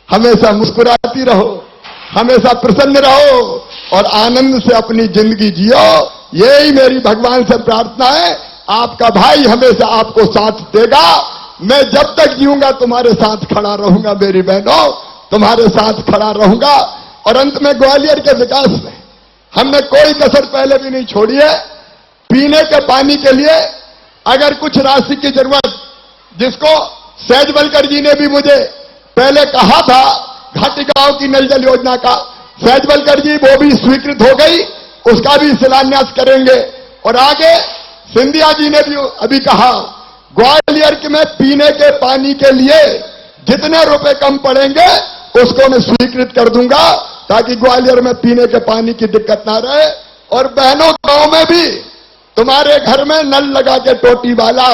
हमेशा मुस्कुराती रहो, हमेशा प्रसन्न रहो, और आनंद से अपनी जिंदगी जियो। यही मेरी भगवान से प्रार्थना है। आपका भाई हमेशा आपको साथ देगा। मैं जब तक जीऊंगा तुम्हारे साथ खड़ा रहूंगा मेरी बहनों, तुम्हारे साथ खड़ा रहूंगा। और अंत में ग्वालियर के विकास में हमने कोई कसर पहले भी नहीं छोड़ी है। पीने के पानी के लिए अगर कुछ राशि की जरूरत, जिसको सहजवलकर जी ने भी मुझे पहले कहा था घाटी गांव की नल जल योजना का, सहजवलकर जी वो भी स्वीकृत हो गई, उसका भी शिलान्यास करेंगे। और आगे सिंधिया जी ने भी अभी कहा ग्वालियर में पीने के पानी के लिए जितने रुपए कम पड़ेंगे उसको मैं स्वीकृत कर दूंगा, ताकि ग्वालियर में पीने के पानी की दिक्कत ना रहे। और बहनों, गांव में भी तुम्हारे घर में नल लगा के टोटी वाला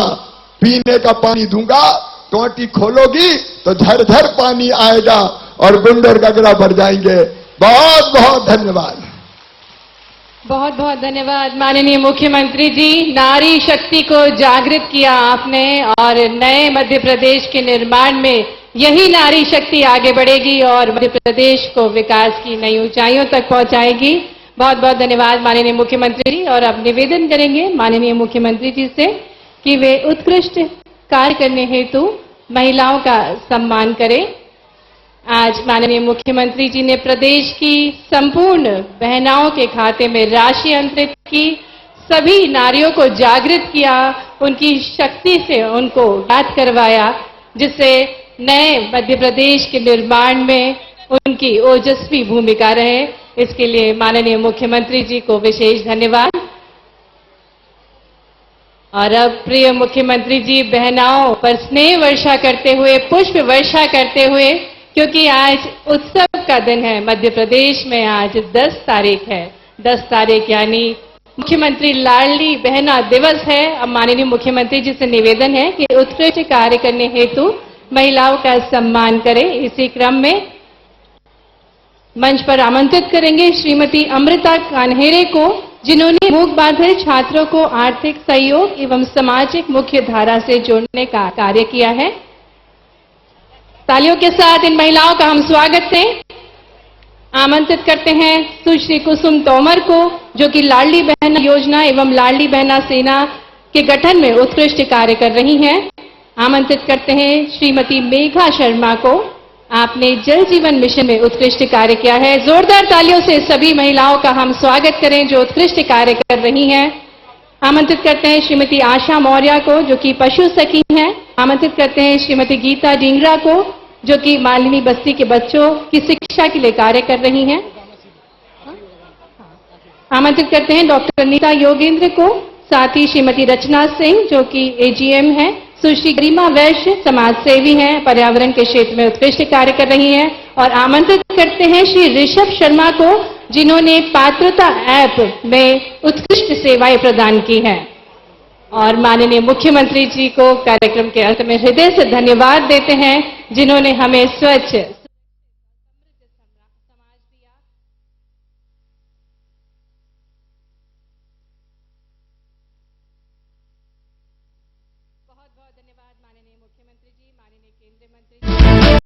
पीने का पानी दूंगा। टोटी खोलोगी तो झरझर पानी आएगा और गुंडर गगरा भर जाएंगे। बहुत बहुत धन्यवाद। बहुत बहुत धन्यवाद माननीय मुख्यमंत्री जी। नारी शक्ति को जागृत किया आपने, और नए मध्य प्रदेश के निर्माण में यही नारी शक्ति आगे बढ़ेगी और मध्य प्रदेश को विकास की नई ऊंचाइयों तक पहुंचाएगी। बहुत बहुत धन्यवाद माननीय मुख्यमंत्री जी। और अब निवेदन करेंगे माननीय मुख्यमंत्री जी से कि वे उत्कृष्ट कार्य करने हेतु महिलाओं का सम्मान करें। आज माननीय मुख्यमंत्री जी ने प्रदेश की संपूर्ण बहनाओं के खाते में राशि अंतरित की, सभी नारियों को जागृत किया, उनकी शक्ति से उनको याद करवाया, जिससे नए मध्य प्रदेश के निर्माण में उनकी ओजस्वी भूमिका रहे। इसके लिए माननीय मुख्यमंत्री जी को विशेष धन्यवाद। और अब प्रिय मुख्यमंत्री जी बहनाओं पर स्नेह वर्षा करते हुए, पुष्प वर्षा करते हुए, क्योंकि आज उत्सव का दिन है मध्य प्रदेश में, आज 10 तारीख है। 10 तारीख यानी मुख्यमंत्री लाडली बहना दिवस है। अब माननीय मुख्यमंत्री जी से निवेदन है कि उत्कृष्ट कार्य करने हेतु महिलाओं का सम्मान करें। इसी क्रम में मंच पर आमंत्रित करेंगे श्रीमती अमृता कान्हेरे को, जिन्होंने मूक बाधिर छात्रों को आर्थिक सहयोग एवं सामाजिक मुख्य धारा से जोड़ने का कार्य किया है। तालियों के साथ इन महिलाओं का हम स्वागत करें। आमंत्रित करते हैं सुश्री कुसुम तोमर को, जो कि लाडली बहना योजना एवं लाडली बहना सेना के गठन में उत्कृष्ट कार्य कर रही हैं। आमंत्रित करते हैं श्रीमती मेघा शर्मा को। आपने जल जीवन मिशन में उत्कृष्ट कार्य किया है। जोरदार तालियों से सभी महिलाओं का हम स्वागत करें जो उत्कृष्ट कार्य कर रही हैं। आमंत्रित करते हैं श्रीमती आशा मौर्य को जो कि पशु सखी हैं। आमंत्रित करते हैं श्रीमती गीता डिंगरा को जो कि मालिनी बस्ती के बच्चों की शिक्षा के लिए कार्य कर रही हैं। आमंत्रित करते हैं डॉक्टर नीता योगेंद्र को, साथ ही श्रीमती रचना सिंह जो कि एजीएम है। सुश्री गरिमा वैश्य समाज सेवी हैं, पर्यावरण के क्षेत्र में उत्कृष्ट कार्य कर रही हैं। और आमंत्रित करते हैं श्री ऋषभ शर्मा को जिन्होंने पात्रता ऐप में उत्कृष्ट सेवाएं प्रदान की हैं। और माननीय मुख्यमंत्री जी को कार्यक्रम के अंत में हृदय से धन्यवाद देते हैं जिन्होंने हमें स्वच्छ